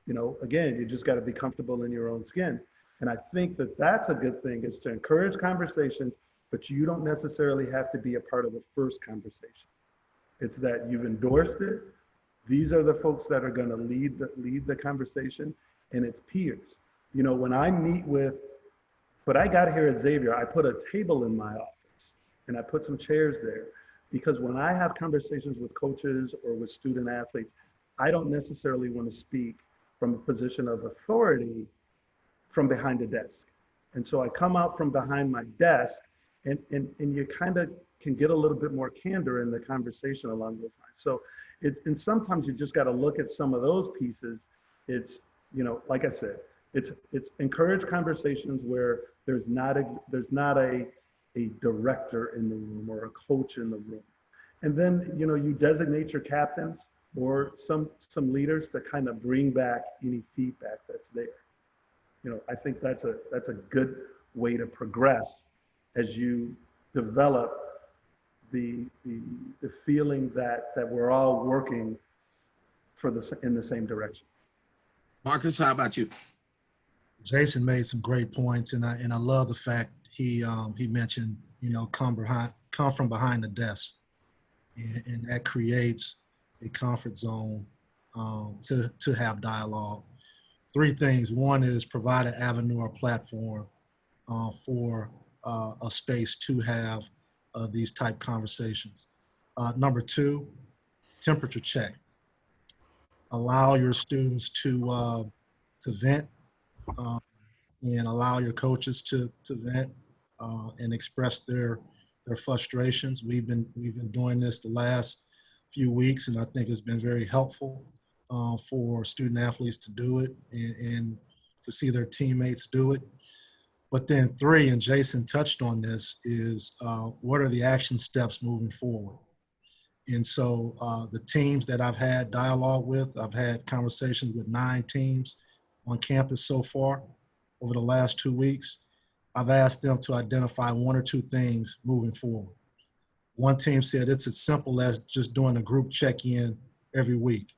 You know, again, you just got to be comfortable in your own skin. And I think that that's a good thing, is to encourage conversations, but you don't necessarily have to be a part of the first conversation. It's that you've endorsed it. These are the folks that are going to lead the conversation, and it's peers. You know, when I meet with, but I got here at Xavier, I put a table in my office and I put some chairs there, because when I have conversations with coaches or with student athletes, I don't necessarily want to speak from a position of authority from behind a desk. And so I come out from behind my desk, and you kind of can get a little bit more candor in the conversation along those lines. So And sometimes you just got to look at some of those pieces. It's, like I said, it's encourage conversations where there's not a director in the room or a coach in the room. And then, you designate your captains or some leaders to kind of bring back any feedback that's there. I think that's a good way to progress as you develop the feeling that we're all working in the same direction. Marcus, how about you? Jason made some great points, and I love the fact he mentioned, come from behind the desk, and that creates a comfort zone to have dialogue. Three things. One is provide an avenue or platform for a space to have these type conversations. Number two, temperature check. Allow your students to vent, and allow your coaches to vent and express their frustrations. We've been doing this the last few weeks, and I think it's been very helpful for student athletes to do it and to see their teammates do it. But then three, and Jason touched on this, is what are the action steps moving forward? And so the teams that I've had dialogue with, I've had conversations with 9 teams on campus so far over the last 2 weeks. I've asked them to identify 1 or 2 things moving forward. One team said it's as simple as just doing a group check-in every week.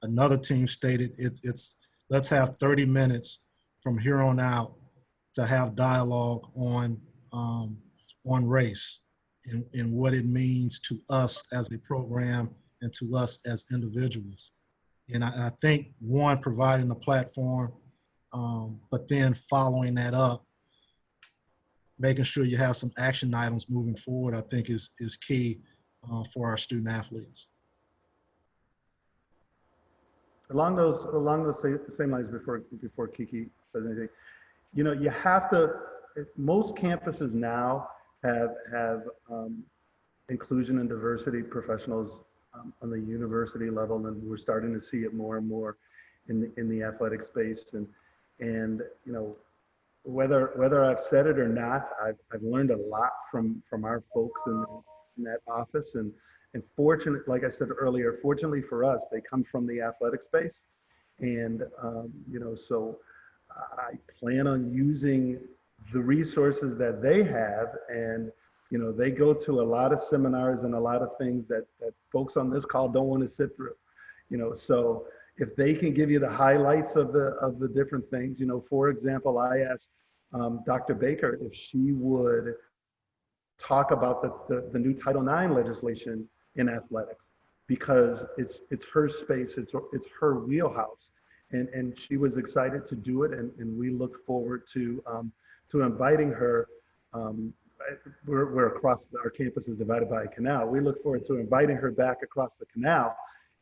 Another team stated it's let's have 30 minutes from here on out to have dialogue on race and what it means to us as a program and to us as individuals. And I think, one, providing a platform, but then following that up, making sure you have some action items moving forward, I think is key for our student athletes. Along those same lines, before Kiki says anything, you have to. Most campuses now have inclusion and diversity professionals on the university level, and we're starting to see it more and more in the athletic space. And whether I've said it or not, I've learned a lot from our folks in that office. And fortunate, like I said earlier, fortunately for us, they come from the athletic space. And, so I plan on using the resources that they have. And, they go to a lot of seminars and a lot of things that folks on this call don't want to sit through, so if they can give you the highlights of the different things, for example, I asked Dr. Baker if she would talk about the new Title IX legislation in athletics, because it's her space, it's her wheelhouse, and she was excited to do it, and we look forward to inviting her. We're across, our campus is divided by a canal. We look forward to inviting her back across the canal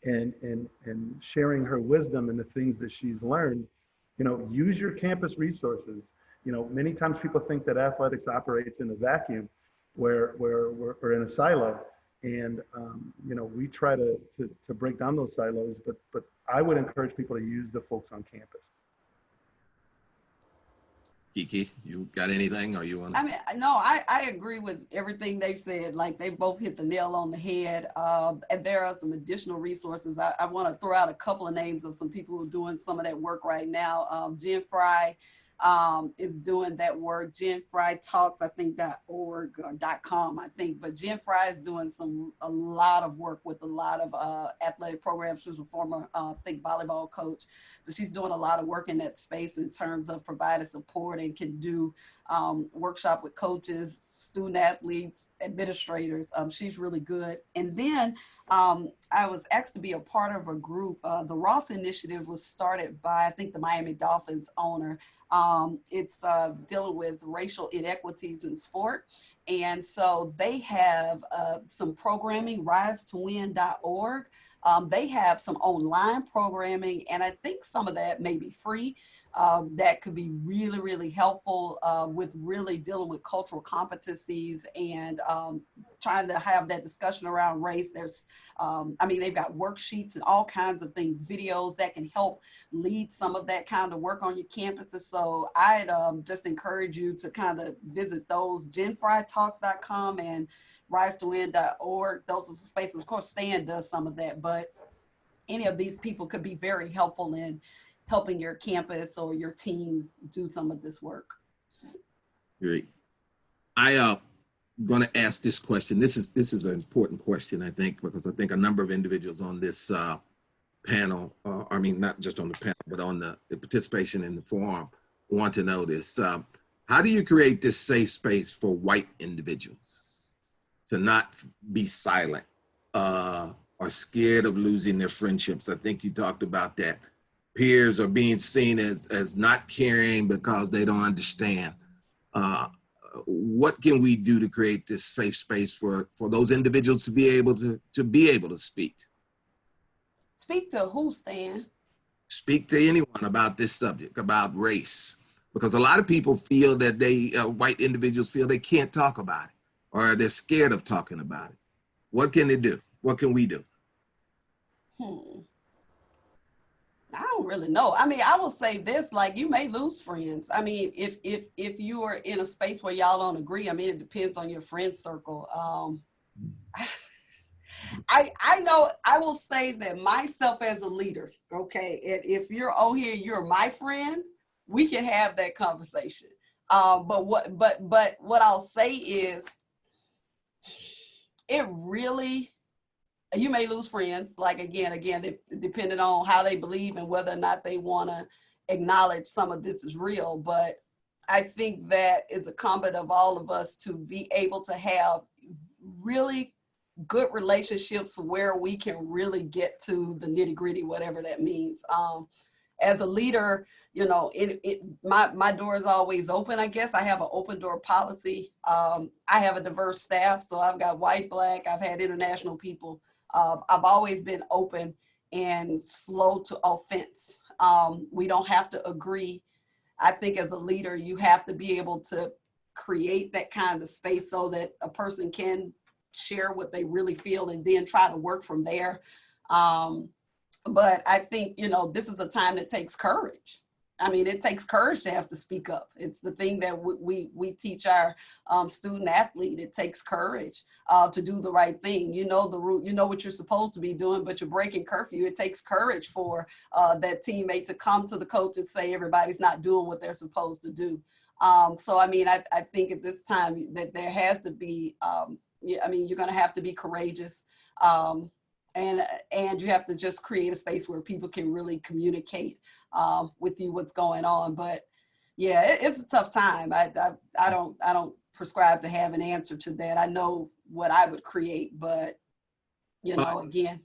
and sharing her wisdom and the things that she's learned. Use your campus resources. Many times people think that athletics operates in a vacuum where we're in a silo. And, we try to break down those silos, but I would encourage people to use the folks on campus. Kiki, you got anything, or you want to? I mean, no, I agree with everything they said. Like, they both hit the nail on the head. And there are some additional resources. I want to throw out a couple of names of some people who are doing some of that work right now. Jen Fry is doing that work. Jen Fry Talks, I think, .org or .com, I think. But Jen Fry is doing a lot of work with a lot of athletic programs. She was a former, I think, volleyball coach. But she's doing a lot of work in that space in terms of providing support, and can do workshop with coaches, student athletes, administrators. She's really good. And then I was asked to be a part of a group. The Ross Initiative was started by, I think, the Miami Dolphins owner. It's dealing with racial inequities in sport. And so they have some programming, risetowin.org. They have some online programming, and I think some of that may be free. That could be really, really helpful with really dealing with cultural competencies and trying to have that discussion around race. There's, I mean, they've got worksheets and all kinds of things, videos that can help lead some of that kind of work on your campuses. So I'd just encourage you to kind of visit those, genfrytalks.com and risetowin.org. Those are the spaces. Of course, Stan does some of that, but any of these people could be very helpful in helping your campus or your teams do some of this work. Great. I going to ask this question. This is an important question, I think, because I think a number of individuals on this panel, I mean, not just on the panel, but on the participation in the forum, want to know this. How do you create this safe space for white individuals to not be silent or scared of losing their friendships? I think you talked about that. Peers are being seen as not caring because they don't understand. What can we do to create this safe space for those individuals to be able to speak? Speak to who, Stan? Speak to anyone about this subject, about race, because a lot of people feel that white individuals feel they can't talk about it, or they're scared of talking about it. What can they do? What can we do? I don't really know. I mean, I will say this, like, you may lose friends. I mean, if you are in a space where y'all don't agree, I mean, it depends on your friend circle. I know, I will say that myself as a leader, okay, and if you're on here, you're my friend, we can have that conversation. But what I'll say is, it really, you may lose friends, like again, depending on how they believe and whether or not they want to acknowledge some of this is real. But I think that is a combat of all of us to be able to have really good relationships where we can really get to the nitty gritty, whatever that means. As a leader, you know, my door is always open. I guess I have an open door policy. I have a diverse staff, so I've got white, black, I've had international people. I've always been open and slow to offense. We don't have to agree. I think as a leader, you have to be able to create that kind of space so that a person can share what they really feel and then try to work from there. But I think, you know, this is a time that takes courage. I mean, it takes courage to have to speak up. It's the thing that we teach our student athlete. It takes courage to do the right thing. You know the route, you know what you're supposed to be doing, but you're breaking curfew. It takes courage for that teammate to come to the coach and say everybody's not doing what they're supposed to do. So, I mean, I think at this time that there has to be, I mean, you're going to have to be courageous. And you have to just create a space where people can really communicate with you what's going on. But yeah, it's a tough time. I don't prescribe to have an answer to that. I know what I would create, but you know, again.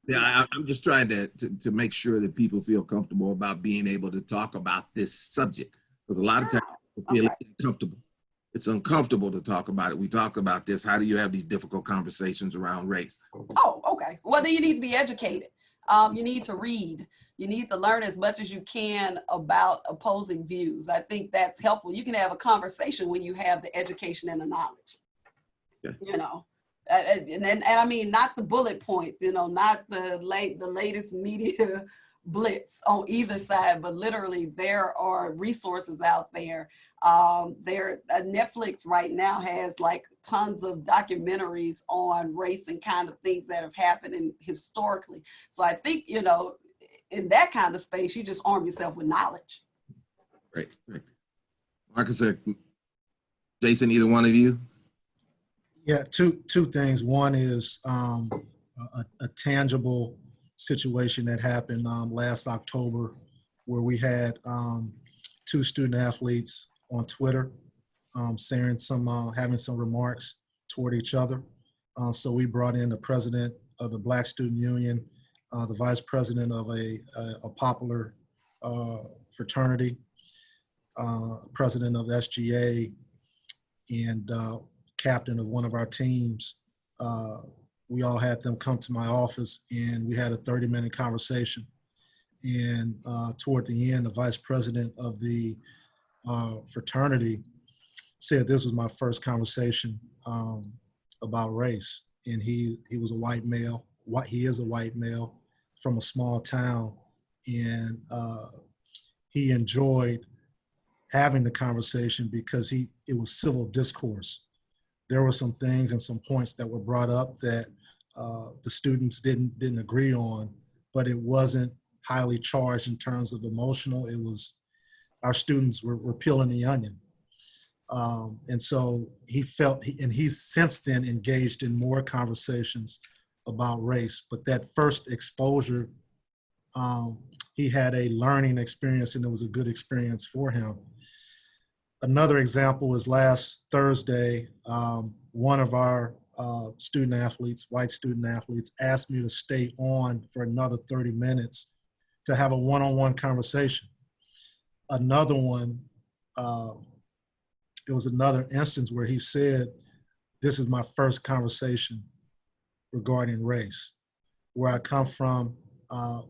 Yeah, I'm just trying to make sure that people feel comfortable about being able to talk about this subject, because a lot of times people feel it's uncomfortable. It's uncomfortable to talk about it. We talk about this. How do you have these difficult conversations around race? Oh, okay. Well, then you need to be educated. You need to read. You need to learn as much as you can about opposing views. I think that's helpful. You can have a conversation when you have the education and the knowledge. Yeah. You know, and I mean, not the bullet points, you know, not the latest media blitz on either side, but literally there are resources out there. Netflix right now has like tons of documentaries on race and kind of things that have happened historically. So I think, you know, in that kind of space, you just arm yourself with knowledge. Right. Marcus or Jason, either one of you? Yeah, two things. One is a tangible situation that happened last October, where we had two student athletes on Twitter sharing having some remarks toward each other. So we brought in the president of the Black Student Union, the vice president of a popular fraternity, president of SGA, and captain of one of our teams we all had them come to my office and we had a 30-minute conversation. And toward the end, the vice president of the fraternity said this was my first conversation about race. And he was a white male. He is a white male from a small town. And he enjoyed having the conversation because it was civil discourse. There were some things and some points that were brought up that the students didn't agree on, but it wasn't highly charged in terms of emotional. It was, our students were peeling the onion. And so he felt, and he's since then engaged in more conversations about race, but that first exposure, he had a learning experience and it was a good experience for him. Another example is last Thursday, one of our student athletes, white student athletes, asked me to stay on for another 30 minutes to have a one-on-one conversation. Another one, it was another instance where he said, this is my first conversation regarding race. Where I come from,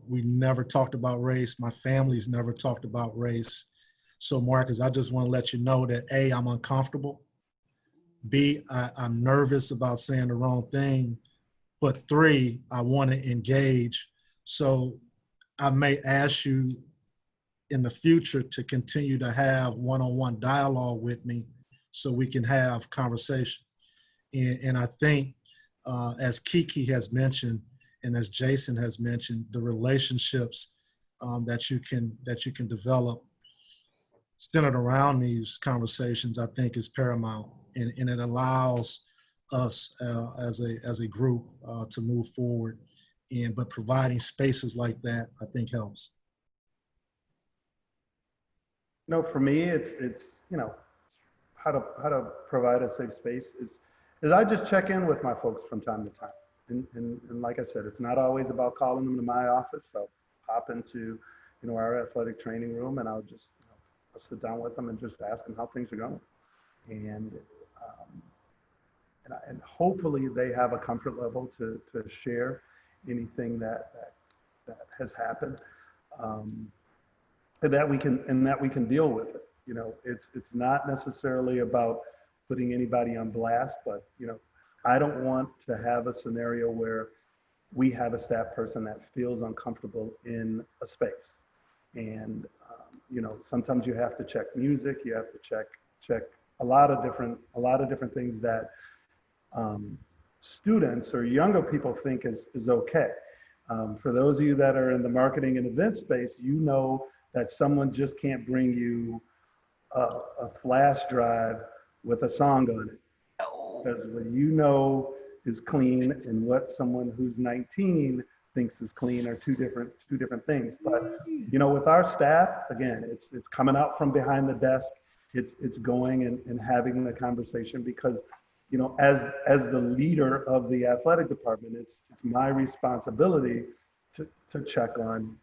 we never talked about race. My family's never talked about race. So Marcus, I just want to let you know that A, I'm uncomfortable. B, I'm nervous about saying the wrong thing. But 3, I want to engage. So I may ask you in the future to continue to have one-on-one dialogue with me so we can have conversation. And I think as Kiki has mentioned, and as Jason has mentioned, the relationships that you can develop centered around these conversations, I think is paramount. And it allows us as a group to move forward. But providing spaces like that, I think helps. No, for me, it's how to provide a safe space is I just check in with my folks from time to time. And like I said, it's not always about calling them to my office. So hop into, our athletic training room and I'll just I'll sit down with them and just ask them how things are going. And hopefully they have a comfort level to share anything that has happened, and that we can deal with it. It's not necessarily about putting anybody on blast, but I don't want to have a scenario where we have a staff person that feels uncomfortable in a space. And sometimes you have to check music, you have to check a lot of different things that students or younger people think is okay. For those of you that are in the marketing and event space, that someone just can't bring you a flash drive with a song on it. Because what is clean and what someone who's 19 thinks is clean are two different things. But with our staff, again, it's coming out from behind the desk. It's going and having the conversation because as the leader of the athletic department, it's my responsibility to check on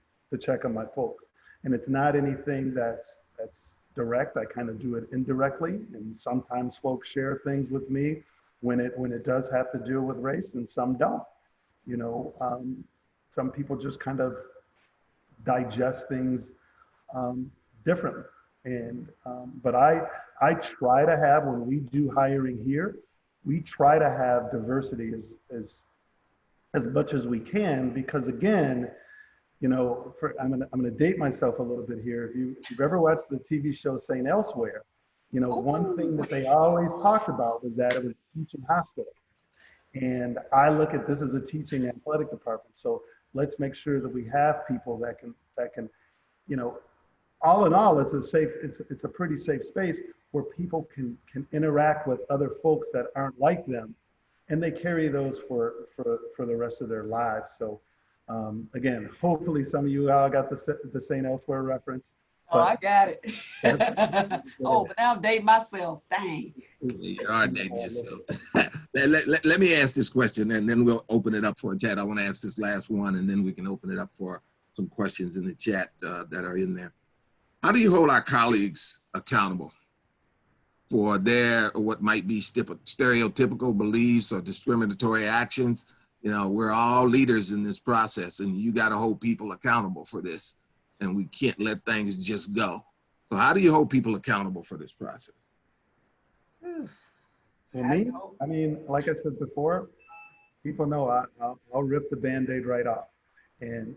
my folks. And it's not anything that's direct. I kind of do it indirectly, and sometimes folks share things with me when it does have to do with race, and some don't. Some people just kind of digest things differently. And but I try to have, when we do hiring here, we try to have diversity as much as we can, because again, I'm gonna date myself a little bit here. If you've ever watched the TV show St. Elsewhere, one thing that they always talked about was that it was a teaching hospital. And I look at this as a teaching athletic department. So let's make sure that we have people that can, all in all, it's a pretty safe space where people can interact with other folks that aren't like them, and they carry those for the rest of their lives. So again, hopefully some of you all got the St. Elsewhere reference. Oh, I got it. Oh, but now I'm dating myself. Dang. You are dating yourself. Let me ask this question, and then we'll open it up for a chat. I want to ask this last one, and then we can open it up for some questions in the chat that are in there. How do you hold our colleagues accountable for their what might be stereotypical beliefs or discriminatory actions You know, we're all leaders in this process, and you got to hold people accountable for this, and we can't let things just go. So how do you hold people accountable for this process? For me, I mean, like I said before, people know I'll rip the Band-Aid right off and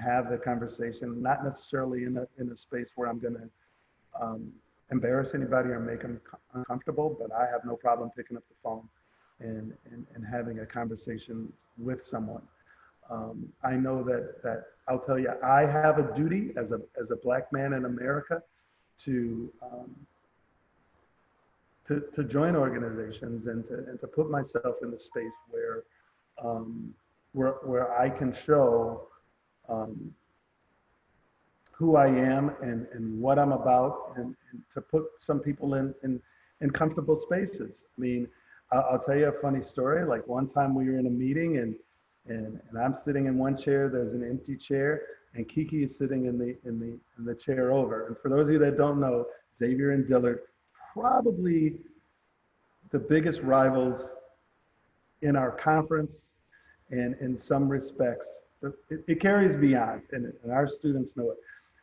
have the conversation, not necessarily in a space where I'm going to embarrass anybody or make them uncomfortable, but I have no problem picking up the phone and having a conversation with someone. I know that I'll tell you, I have a duty as a Black man in America to join organizations and to put myself in a space where I can show who I am and what I'm about, and to put some people in comfortable spaces. I mean, I'll tell you a funny story. Like one time we were in a meeting and I'm sitting in one chair, there's an empty chair, and Kiki is sitting in the chair over. And for those of you that don't know, Xavier and Dillard, probably the biggest rivals in our conference, and in some respects, it carries beyond, and our students know it.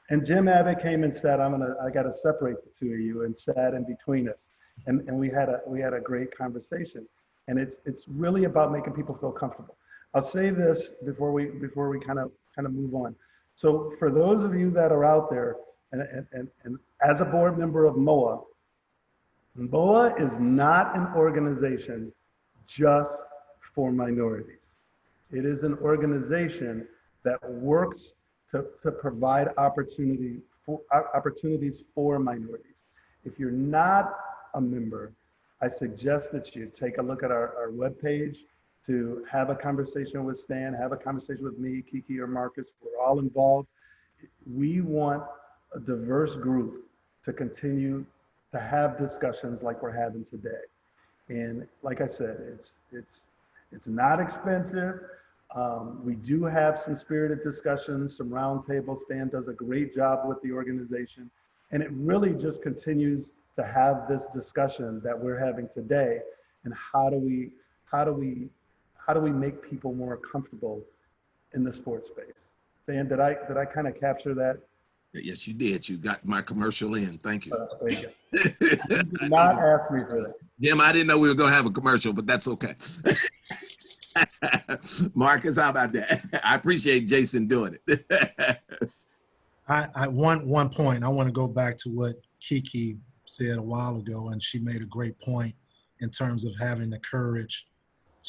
And Jim Abbott came and said, I got to separate the two of you, and sat in between us. And we had a great conversation. And it's really about making people feel comfortable. I'll say this before we kind of move on. So for those of you that are out there, and as a board member of MOA is not an organization just for minorities. It is an organization that works to provide opportunities for minorities. If you're not a member, I suggest that you take a look at our webpage to have a conversation with Stan, have a conversation with me, Kiki, or Marcus. We're all involved. We want a diverse group to continue to have discussions like we're having today. And like I said, it's not expensive. We do have some spirited discussions, some roundtables. Stan does a great job with the organization. And it really just continues to have this discussion that we're having today. And how do we make people more comfortable in the sports space? Stan, did I kind of capture that? Yes, you did. You got my commercial in. Thank you. Thank you. You did not ask me for that. Jim, I didn't know we were going to have a commercial, but that's okay. Marcus, how about that? I appreciate Jason doing it. One point, I want to go back to what Kiki said a while ago, and she made a great point in terms of having the courage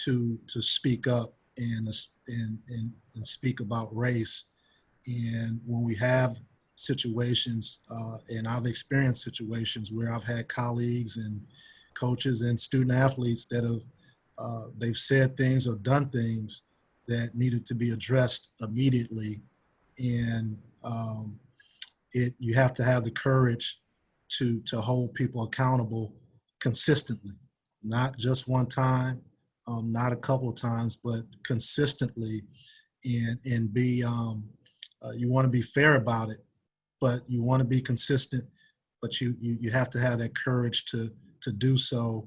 to speak up and speak about race. And when we have situations, and I've experienced situations where I've had colleagues and coaches and student athletes that have they've said things or done things that needed to be addressed immediately, and you have to have the courage to hold people accountable consistently, not just one time, not a couple of times, but consistently, and be you want to be fair about it, but you want to be consistent, but you have to have that courage to do so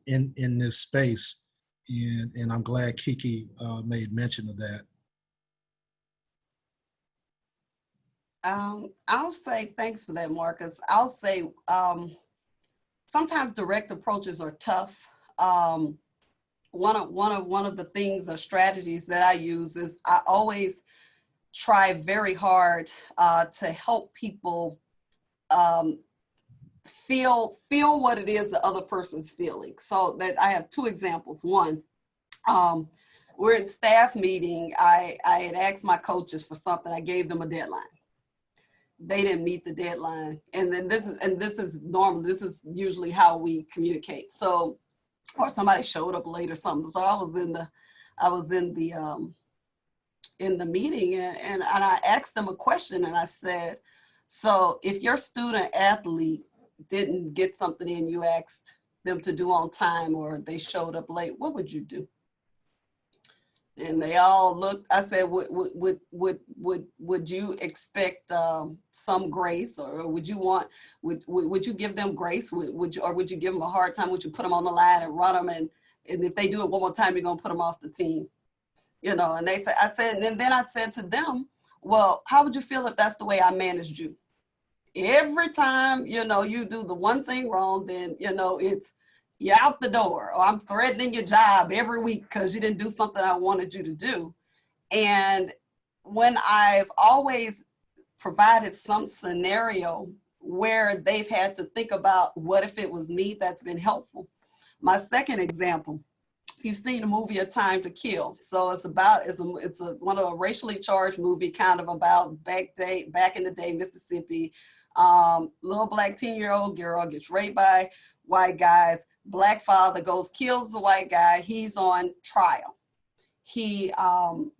in this space, and I'm glad Kiki made mention of that. I'll say thanks for that, Marcus. I'll say sometimes direct approaches are tough. One of the things or strategies that I use is I always try very hard to help people feel what it is the other person's feeling. So that I have two examples. One, we're in staff meeting. I had asked my coaches for something. I gave them a deadline. They didn't meet the deadline, and then this is normal. This is usually how we communicate. So, or somebody showed up late or something. So I was in the meeting, and I asked them a question, and I said, so if your student athlete didn't get something in you asked them to do on time, or they showed up late, what would you do? And they all looked. I said, would you expect some grace, or would you give them grace? Would you give them a hard time? Would you put them on the line and run them, and if they do it one more time, you're gonna put them off the team? You know, and I said, and then I said to them, well, how would you feel if that's the way I managed you? Every time, you know, you do the one thing wrong, then, you know, it's you're out the door, or I'm threatening your job every week because you didn't do something I wanted you to do. And when I've always provided some scenario where they've had to think about what if it was me, that's been helpful. My second example, if you've seen the movie A Time to Kill, so it's one of a racially charged movie, kind of about back in the day, Mississippi. Little black 10-year-old girl gets raped by white guys. Black father goes, kills the white guy. He's on trial. He's on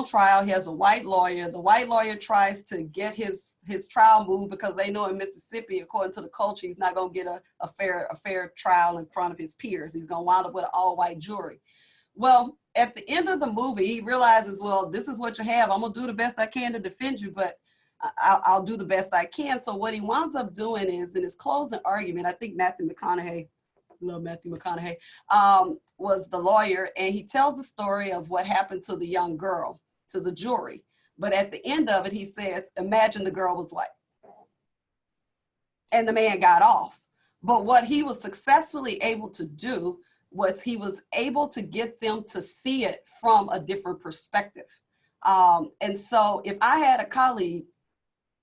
trial. He has a white lawyer. The white lawyer tries to get his trial moved because they know in Mississippi, according to the culture, he's not going to get a fair trial in front of his peers. He's going to wind up with an all-white jury. Well, at the end of the movie, he realizes, well, this is what you have. I'm going to do the best I can to defend you, but I'll do the best I can. So what he winds up doing is, in his closing argument, I think Matthew McConaughey, love Matthew McConaughey, was the lawyer, and he tells the story of what happened to the young girl, to the jury. But at the end of it, he says, imagine the girl was white. And the man got off. But what he was successfully able to do was he was able to get them to see it from a different perspective. And so if I had a colleague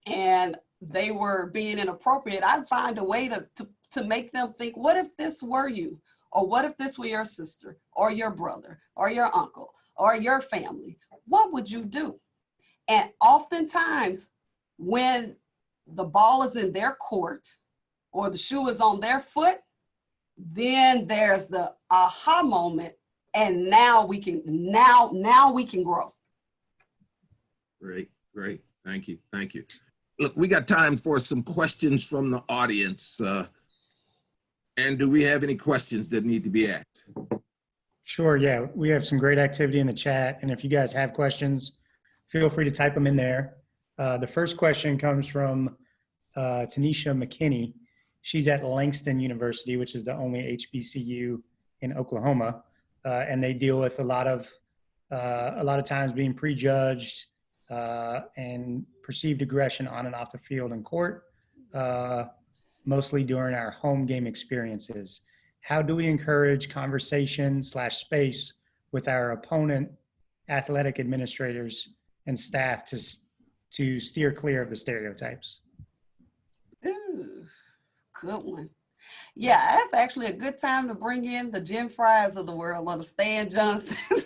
and they were being inappropriate, I'd find a way to make them think, what if this were you? Or what if this were your sister or your brother or your uncle or your family? What would you do? And oftentimes when the ball is in their court or the shoe is on their foot, then there's the aha moment, and now we can grow. Great. Thank you. Look, we got time for some questions from the audience. And do we have any questions that need to be asked? Sure, yeah. We have some great activity in the chat. And if you guys have questions, feel free to type them in there. The first question comes from Tanisha McKinney. She's at Langston University, which is the only HBCU in Oklahoma. And they deal with a lot of times being prejudged and perceived aggression on and off the field in court, mostly during our home game experiences. How do we encourage conversation/space with our opponent, athletic administrators, and staff to steer clear of the stereotypes? Ooh, good one. Yeah, that's actually a good time to bring in the Jim Fry's of the world, or the Stan Johnson.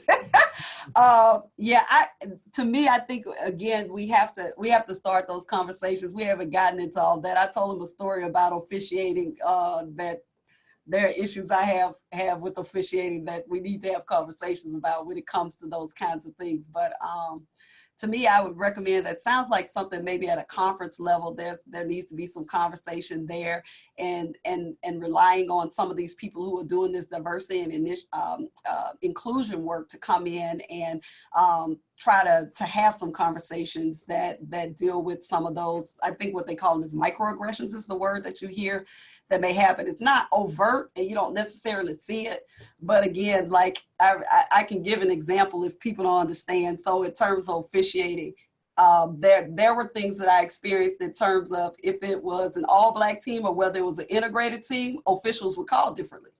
To me, I think, again, we have to start those conversations. We haven't gotten into all that. I told him a story about officiating, that there are issues I have with officiating that we need to have conversations about when it comes to those kinds of things. But to me, I would recommend, that sounds like something maybe at a conference level, there needs to be some conversation there, and relying on some of these people who are doing this diversity and inclusion work to come in and try to have some conversations that deal with some of those. I think what they call them is microaggressions is the word that you hear that may happen. It's not overt and you don't necessarily see it, but again, like I can give an example if people don't understand. So in terms of officiating, there were things that I experienced in terms of if it was an all-black team or whether it was an integrated team, officials were called differently.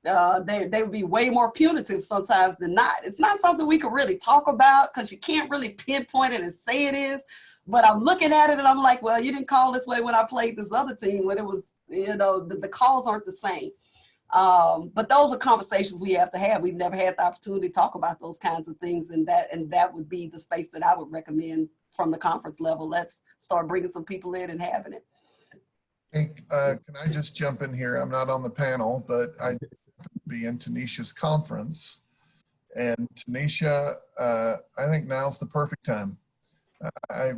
They would be way more punitive sometimes than not. It's not something we could really talk about because you can't really pinpoint it and say it is, but I'm looking at it and I'm like, well, you didn't call this way when I played this other team, when it was, the calls aren't the same. But those are conversations we have to have. We've never had the opportunity to talk about those kinds of things, and that would be the space that I would recommend from the conference level. Let's start bringing some people in and having it. Hey, can I just jump in here? I'm not on the panel, but I be in Tanisha's conference, and Tanisha, I think now's the perfect time.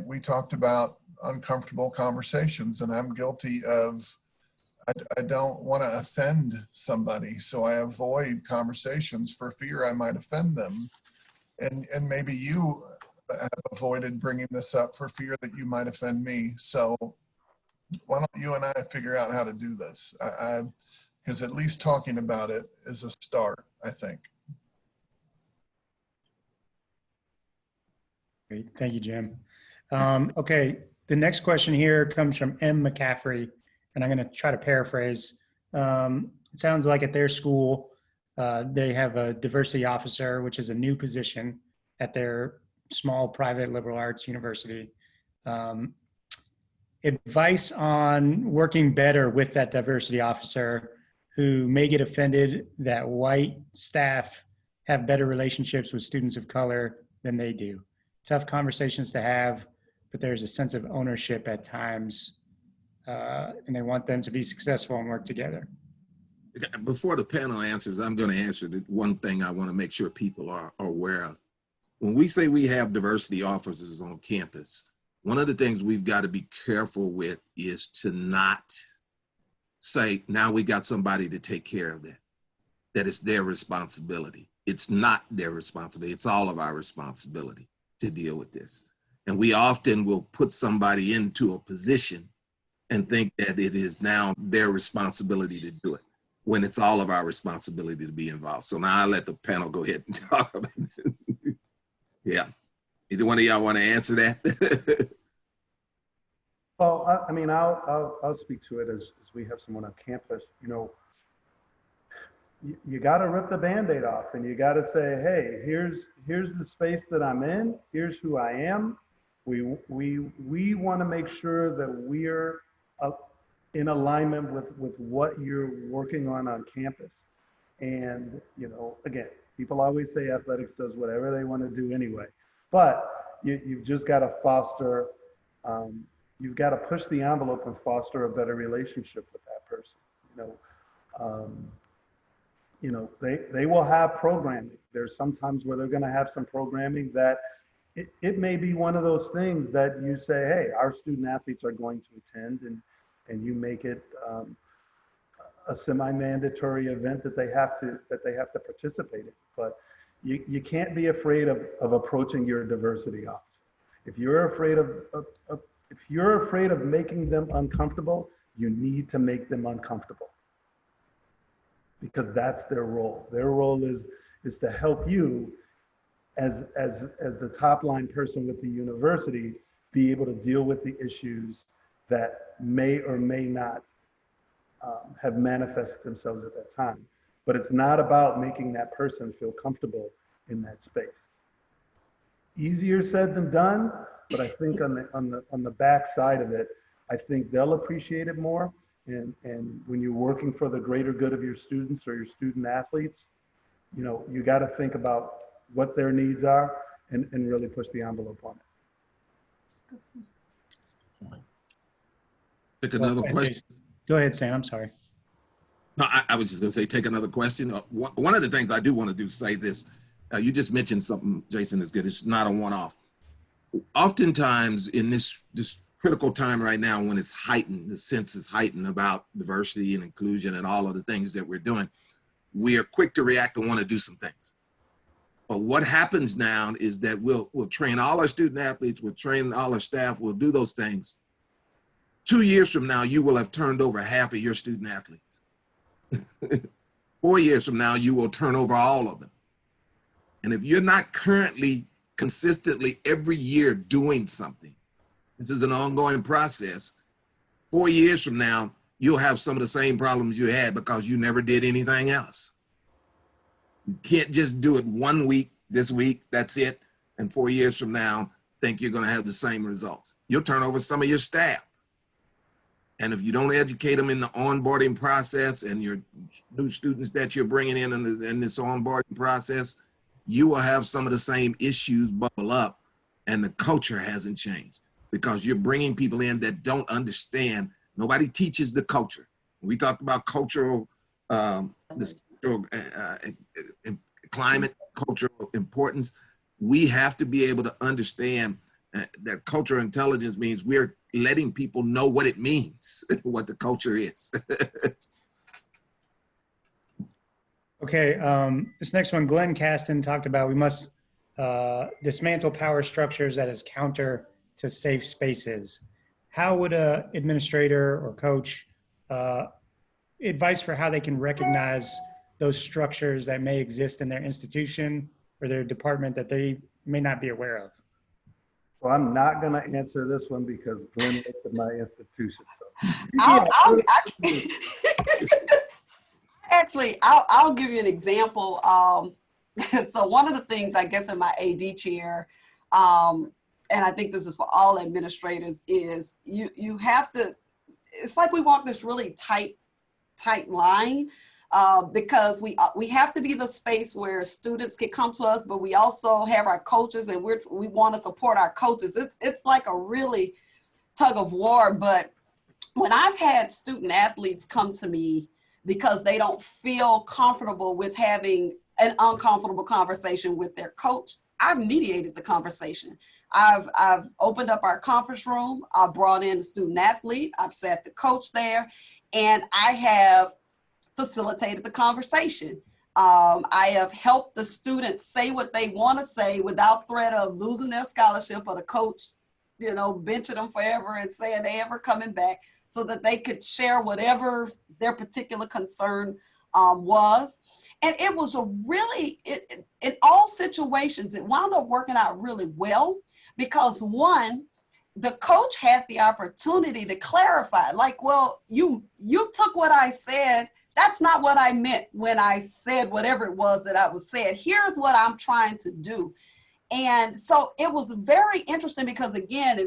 We talked about uncomfortable conversations, and I'm guilty of, I don't want to offend somebody, so I avoid conversations for fear I might offend them. And maybe you have avoided bringing this up for fear that you might offend me. So why don't you and I figure out how to do this? Because at least talking about it is a start, I think. Great. Thank you, Jim. Okay, the next question here comes from M. McCaffrey, and I'm going to try to paraphrase. It sounds like at their school, they have a diversity officer, which is a new position at their small private liberal arts university. Advice on working better with that diversity officer who may get offended that white staff have better relationships with students of color than they do. Tough conversations to have, but there's a sense of ownership at times, and they want them to be successful and work together. Before the panel answers, I'm going to answer the one thing I want to make sure people are aware of. When we say we have diversity officers on campus, one of the things we've got to be careful with is to not say, now we got somebody to take care of that, that it's their responsibility. It's not their responsibility. It's all of our responsibility to deal with this. And we often will put somebody into a position and think that it is now their responsibility to do it, when it's all of our responsibility to be involved. So now I'll let the panel go ahead and talk about it. Yeah. Either one of y'all want to answer that? Well, I mean, I'll speak to it as we have someone on campus. You know, you got to rip the Band-Aid off, and you got to say, hey, here's the space that I'm in. Here's who I am. We want to make sure that we're in alignment with what you're working on campus. And, you know, again, people always say athletics does whatever they want to do anyway, but you've just got to foster, you've got to push the envelope and foster a better relationship with that person. You know, they will have programming. There's sometimes where they're going to have some programming that it may be one of those things that you say, hey, our student athletes are going to attend, and you make it a semi-mandatory event that they have to participate in. But you can't be afraid of approaching your diversity officer. If you're afraid of making them uncomfortable, you need to make them uncomfortable, because that's their role. Their role is to help you as the top line person with the university be able to deal with the issues that may or may not have manifested themselves at that time. But it's not about making that person feel comfortable in that space. Easier said than done, but I think on the back side of it, I think they'll appreciate it more. And when you're working for the greater good of your students or your student athletes, you know, you got to think about what their needs are and really push the envelope on it. Take another question. Go ahead, Sam. I'm sorry. No, I was just going to say, take another question. One of the things I do want to do, say this. You just mentioned something, Jason, is good. It's not a one-off. Oftentimes in this critical time right now, when it's heightened, the sense is heightened about diversity and inclusion and all of the things that we're doing, we are quick to react and want to do some things. But what happens now is that we'll train all our student athletes, we'll train all our staff, we'll do those things. 2 years from now, you will have turned over half of your student athletes. 4 years from now, you will turn over all of them. And if you're not currently, consistently every year doing something, this is an ongoing process, 4 years from now, you'll have some of the same problems you had because you never did anything else. You can't just do it 1 week, this week, that's it, and 4 years from now, think you're gonna have the same results. You'll turn over some of your staff. And if you don't educate them in the onboarding process and your new students that you're bringing in this onboarding process, you will have some of the same issues bubble up, and the culture hasn't changed because you're bringing people in that don't understand. Nobody teaches the culture. We talked about cultural, climate, cultural importance. We have to be able to understand that cultural intelligence means we're letting people know what it means, what the culture is. Okay, this next one, Glenn Caston talked about we must dismantle power structures that is counter to safe spaces. How would an administrator or coach advice for how they can recognize those structures that may exist in their institution or their department that they may not be aware of? Well, I'm not going to answer this one because Glenn works at my institution. So, I'll give you an example. So one of the things I guess in my AD chair, and I think this is for all administrators, is you have to, it's like we walk this really tight line, because we have to be the space where students can come to us, but we also have our coaches, and we want to support our coaches. It's like a really tug of war. But when I've had student athletes come to me because they don't feel comfortable with having an uncomfortable conversation with their coach, I've mediated the conversation. I've opened up our conference room. I brought in a student athlete. I've sat the coach there, and I have facilitated the conversation. I have helped the students say what they want to say without threat of losing their scholarship or the coach, benching them forever and saying they ever coming back, so that they could share whatever their particular concern was. And it was in all situations, it wound up working out really well, because one, the coach had the opportunity to clarify, like, well, you took what I said. That's not what I meant when I said whatever it was that I was saying. Here's what I'm trying to do. And so it was very interesting because, again,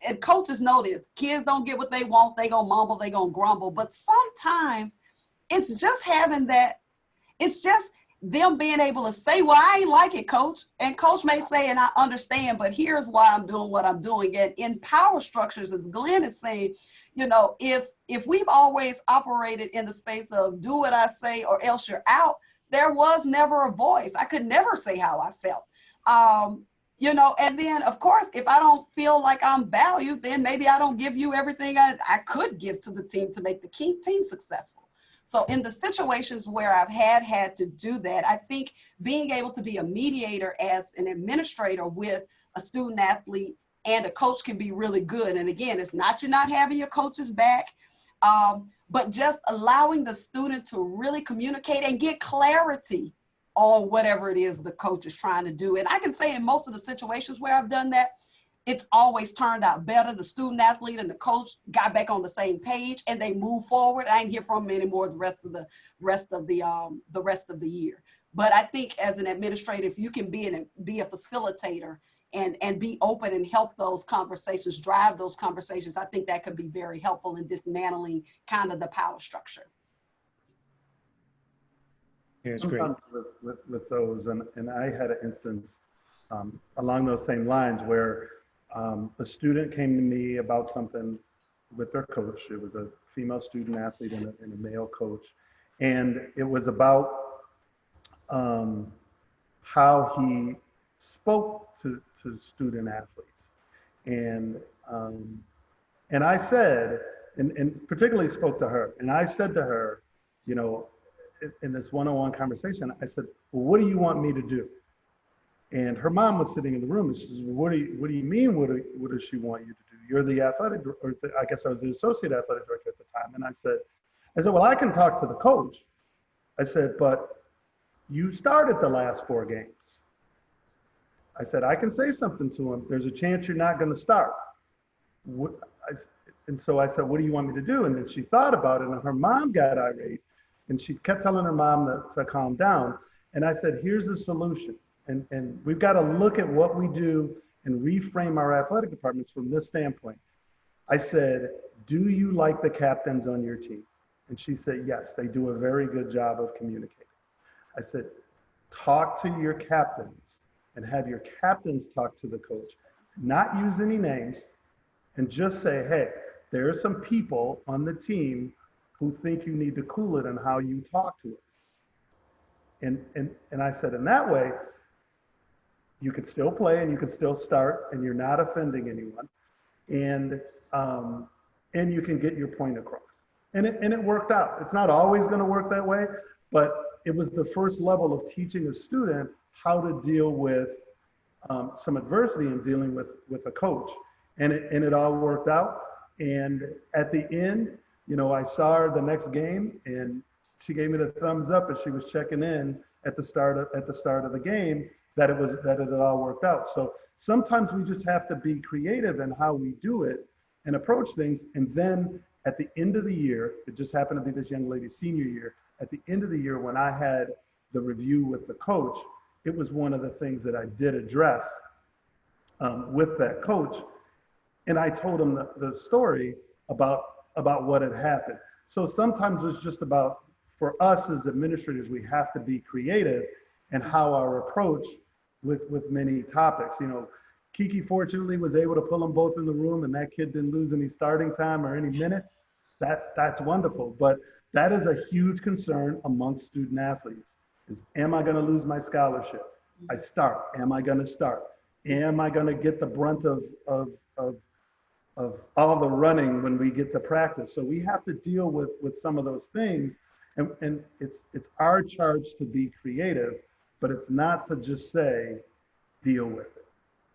and coaches know this, kids don't get what they want. They gonna mumble, they gonna grumble. But sometimes it's just having that, it's just them being able to say, well, I ain't like it, coach. And coach may say, and I understand, but here's why I'm doing what I'm doing. And in power structures, as Glenn is saying, if we've always operated in the space of do what I say or else you're out, there was never a voice. I could never say how I felt. And then of course, if I don't feel like I'm valued, then maybe I don't give you everything I could give to the team to make the team successful. So in the situations where I've had to do that, I think being able to be a mediator as an administrator with a student athlete and a coach can be really good. And again, it's not you're not having your coach's back, but just allowing the student to really communicate and get clarity on whatever it is the coach is trying to do. And I can say in most of the situations where I've done that, it's always turned out better. The student athlete and the coach got back on the same page and they moved forward. I ain't hear from them anymore the rest of the year. But I think as an administrator, if you can be a facilitator and be open and help those conversations, drive those conversations, I think that could be very helpful in dismantling kind of the power structure. Yeah, it's great. Sometimes with those, and I had an instance along those same lines where a student came to me about something with their coach. It was a female student athlete and a male coach. And it was about how he spoke to student athletes. And I said, and particularly spoke to her, and I said to her, in this one-on-one conversation, I said, well, what do you want me to do? And her mom was sitting in the room and she says, well, what do you mean? What does she want you to do? You're the athletic, or I guess I was the associate athletic director at the time. And I said, well, I can talk to the coach. I said, but you started the last 4 games. I said, I can say something to him. There's a chance you're not going to start. And so I said, what do you want me to do? And then she thought about it and her mom got irate. And she kept telling her mom to calm down. And I said, here's the solution. And we've got to look at what we do and reframe our athletic departments from this standpoint. I said, do you like the captains on your team? And she said, yes, they do a very good job of communicating. I said, talk to your captains and have your captains talk to the coach, not use any names, and just say, hey, there are some people on the team who think you need to cool it on how you talk to us. And I said, in that way, you could still play and you could still start and you're not offending anyone. And you can get your point across. And it worked out. It's not always going to work that way, but it was the first level of teaching a student how to deal with some adversity and dealing with a coach. And it all worked out. And at the end, I saw her the next game and she gave me the thumbs up as she was checking in at the start of the game that it had all worked out. So sometimes we just have to be creative in how we do it and approach things. And then at the end of the year, it just happened to be this young lady's senior year, at the end of the year when I had the review with the coach, it was one of the things that I did address with that coach. And I told him the story about what had happened. So sometimes it's just about, for us as administrators, we have to be creative in how our approach with many topics. You know, Kiki fortunately was able to pull them both in the room, and that kid didn't lose any starting time or any minutes. That's wonderful. But that is a huge concern amongst student athletes is, am I going to lose my scholarship? I start. Am I going to start? Am I going to get the brunt of all the running when we get to practice? So we have to deal with some of those things. And it's our charge to be creative, but it's not to just say, deal with it.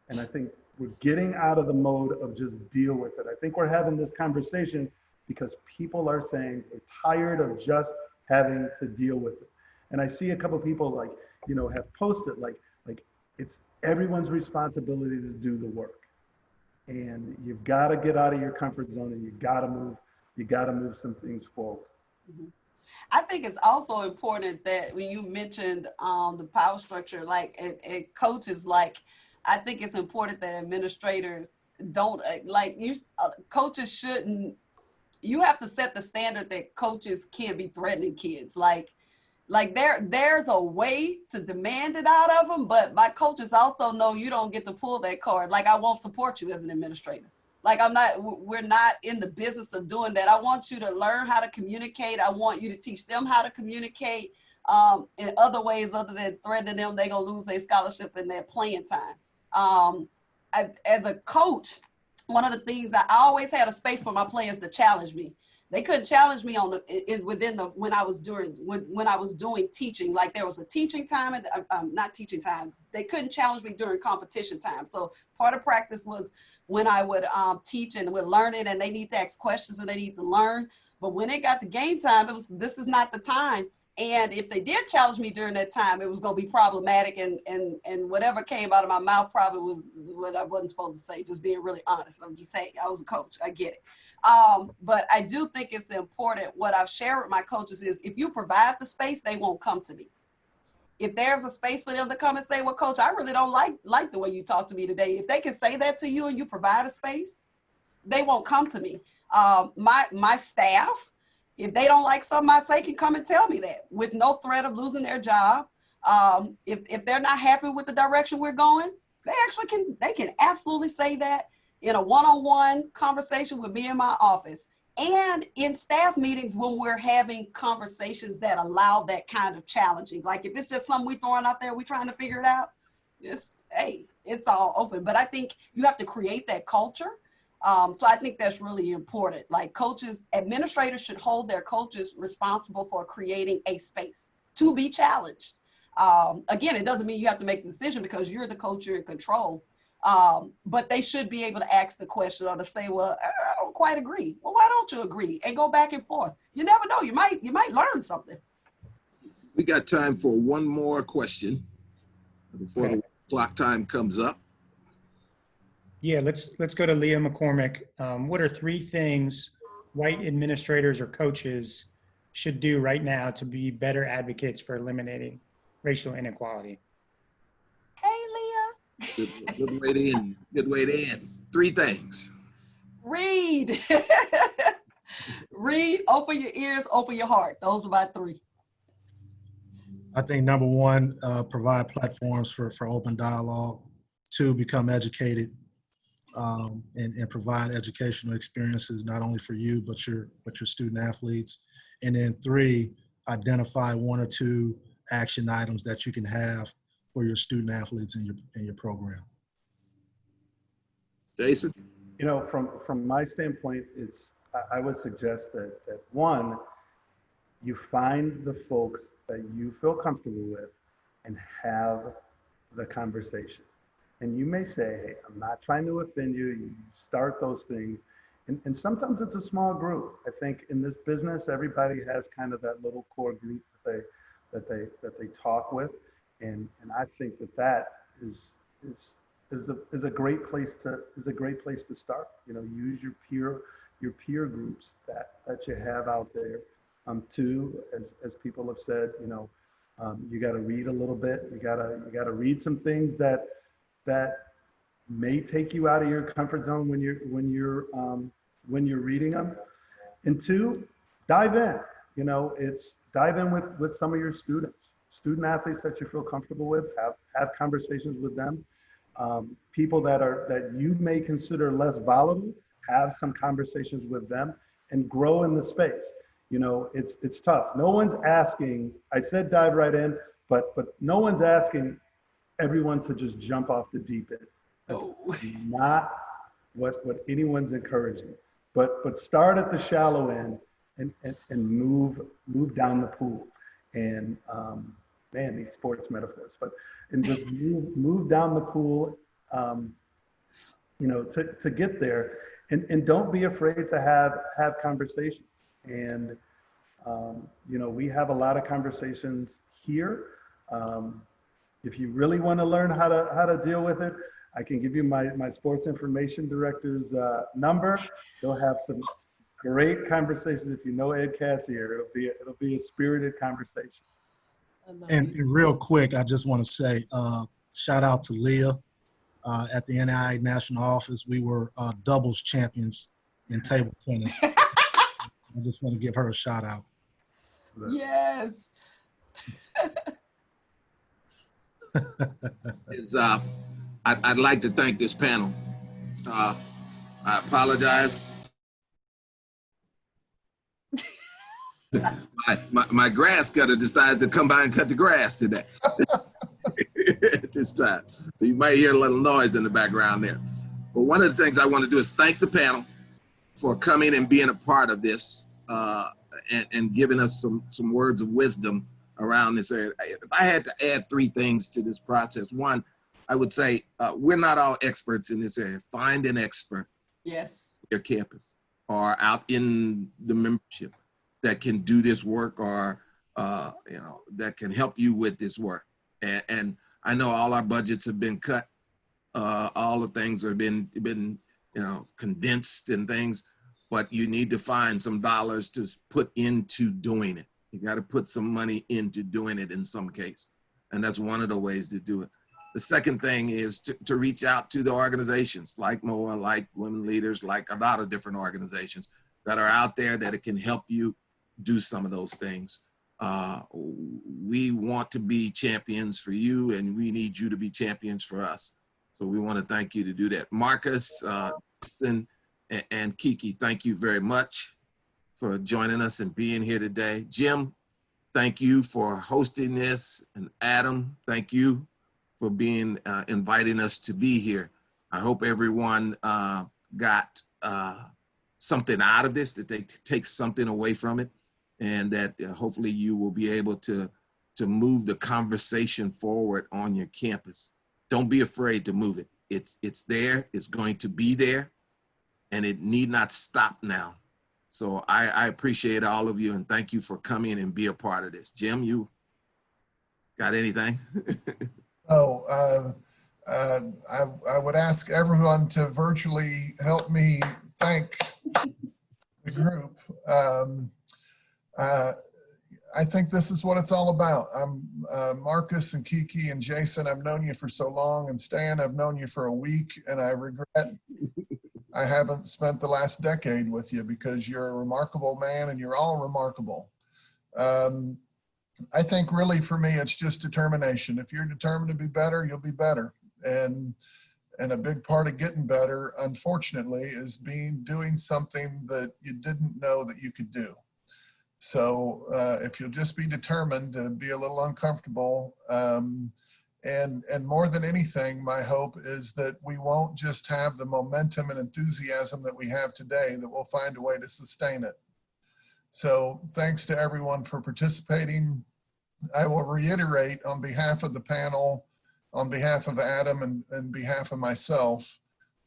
And I think we're getting out of the mode of just deal with it. I think we're having this conversation because people are saying they're tired of just having to deal with it. And I see a couple of people like, you know, have posted like it's everyone's responsibility to do the work. And you've got to get out of your comfort zone, and you got to move some things forward. Mm-hmm. I think it's also important that when you mentioned the power structure, like and coaches, like I think it's important that administrators don't coaches shouldn't. You have to set the standard that coaches can't be threatening kids. Like there's a way to demand it out of them, but my coaches also know you don't get to pull that card. Like I won't support you as an administrator. Like we're not in the business of doing that. I want you to learn how to communicate. I want you to teach them how to communicate in other ways other than threatening them. They're going to lose their scholarship and their playing time. As a coach, one of the things I always had a space for my players to challenge me. They couldn't challenge me on when I was doing teaching. Like there was a teaching time and not teaching time. They couldn't challenge me during competition time. So part of practice was when I would teach and we're learning, and they need to ask questions and they need to learn. But when it got to game time, this is not the time. And if they did challenge me during that time, it was going to be problematic, and whatever came out of my mouth probably was what I wasn't supposed to say. Just being really honest. I'm just saying, I was a coach. I get it. But I do think it's important. What I've shared with my coaches is if you provide the space, they won't come to me. If there's a space for them to come and say, well, coach, I really don't like the way you talk to me today. If they can say that to you and you provide a space, they won't come to me. My staff, if they don't like something I say, can come and tell me that with no threat of losing their job. If they're not happy with the direction we're going, they can absolutely say that in a one-on-one conversation with me in my office, and in staff meetings when we're having conversations that allow that kind of challenging. Like if it's just something we throwing out there, we trying to figure it out, it's all open. But I think you have to create that culture. So I think that's really important. Like coaches, administrators should hold their coaches responsible for creating a space to be challenged. Again, it doesn't mean you have to make the decision because you're the coach, you're in control. But they should be able to ask the question or to say, well, I don't quite agree. Well, why don't you agree? And go back and forth. You never know. You might learn something. We got time for one more question before the clock time comes up. Yeah, let's go to Leah McCormick. What are 3 things white administrators or coaches should do right now to be better advocates for eliminating racial inequality? Hey, Leah. Good way to end. Good way to end. 3 things. Read. Read, open your ears, open your heart. Those are my 3. I think number 1, provide platforms for open dialogue. 2, become educated and provide educational experiences not only for you but your student athletes. And then 3, identify 1 or 2 action items that you can have for your student athletes in your program. Jason? You know, from my standpoint, I would suggest that 1, you find the folks that you feel comfortable with and have the conversation. And you may say, hey, I'm not trying to offend you. You start those things. And sometimes it's a small group. I think in this business, everybody has kind of that little core group that they talk with. And I think that is is a great place to start. You know, use your peer groups that you have out there. Two, as people have said, you know, you got to read a little bit. You gotta read some things that may take you out of your comfort zone when you're reading them. And two, dive in. You know, it's dive in with some of your student athletes that you feel comfortable with. Have conversations with them. People that you may consider less volatile, have some conversations with them, and grow in the space. You know, it's tough. No one's asking. I said dive right in, but no one's asking everyone to just jump off the deep end. That's not what anyone's encouraging. But start at the shallow end and move down the pool. And man, these sports metaphors, and just move down the pool, you know, to get there. And don't be afraid to have conversations. And you know, we have a lot of conversations here. If you really want to learn how to deal with it, I can give you my sports information director's number. They'll have some great conversations. If you know Ed Cassier, it'll be a spirited conversation. And real quick, I just want to say, shout out to Leah at the NIA National Office. We were doubles champions in table tennis. I just want to give her a shout out. Yes. I'd like to thank this panel. I apologize. My grass cutter decided to come by and cut the grass today at this time. So you might hear a little noise in the background there. But one of the things I want to do is thank the panel for coming and being a part of this and giving us some words of wisdom around this area. If I had to add three things to this process, one, I would say we're not all experts in this area. Find an expert. Yes. Your campus or out in the membership that can do this work or you know, that can help you with this work. And I know all our budgets have been cut. All the things have been you know, condensed and things, but you need to find some dollars to put into doing it. You got to put some money into doing it in some case. And that's one of the ways to do it. The second thing is to reach out to the organizations like MOA, like Women Leaders, like a lot of different organizations that are out there that it can help you do some of those things. We want to be champions for you, and we need you to be champions for us. So we want to thank you to do that. Marcus, and Kiki, thank you very much for joining us and being here today. Jim, thank you for hosting this. And Adam, thank you for being inviting us to be here. I hope everyone got something out of this, that they take something away from it, and that hopefully you will be able to move the conversation forward on your campus. Don't be afraid to move it. It's there, it's going to be there, and it need not stop now. So I appreciate all of you, and thank you for coming and be a part of this. Jim, you got anything? Oh, I would ask everyone to virtually help me thank the group. I think this is what it's all about. I'm Marcus and Kiki and Jason. I've known you for so long, and Stan, I've known you for a week, and I regret I haven't spent the last decade with you, because you're a remarkable man and you're all remarkable. I think really for me, it's just determination. If you're determined to be better, you'll be better. And a big part of getting better, unfortunately, is doing something that you didn't know that you could do. So if you'll just be determined to be a little uncomfortable, and more than anything, my hope is that we won't just have the momentum and enthusiasm that we have today, that we'll find a way to sustain it. So thanks to everyone for participating. I will reiterate on behalf of the panel, on behalf of Adam and behalf of myself,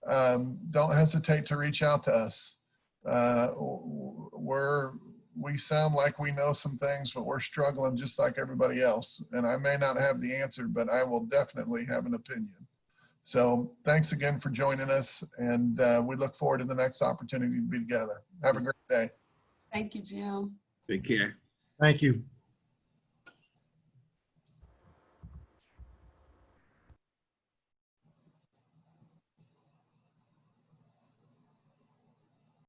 don't hesitate to reach out to us. We sound like we know some things, but we're struggling just like everybody else. And I may not have the answer, but I will definitely have an opinion. So thanks again for joining us, and we look forward to the next opportunity to be together. Have a great day. Thank you, Jim. Take care. Thank you.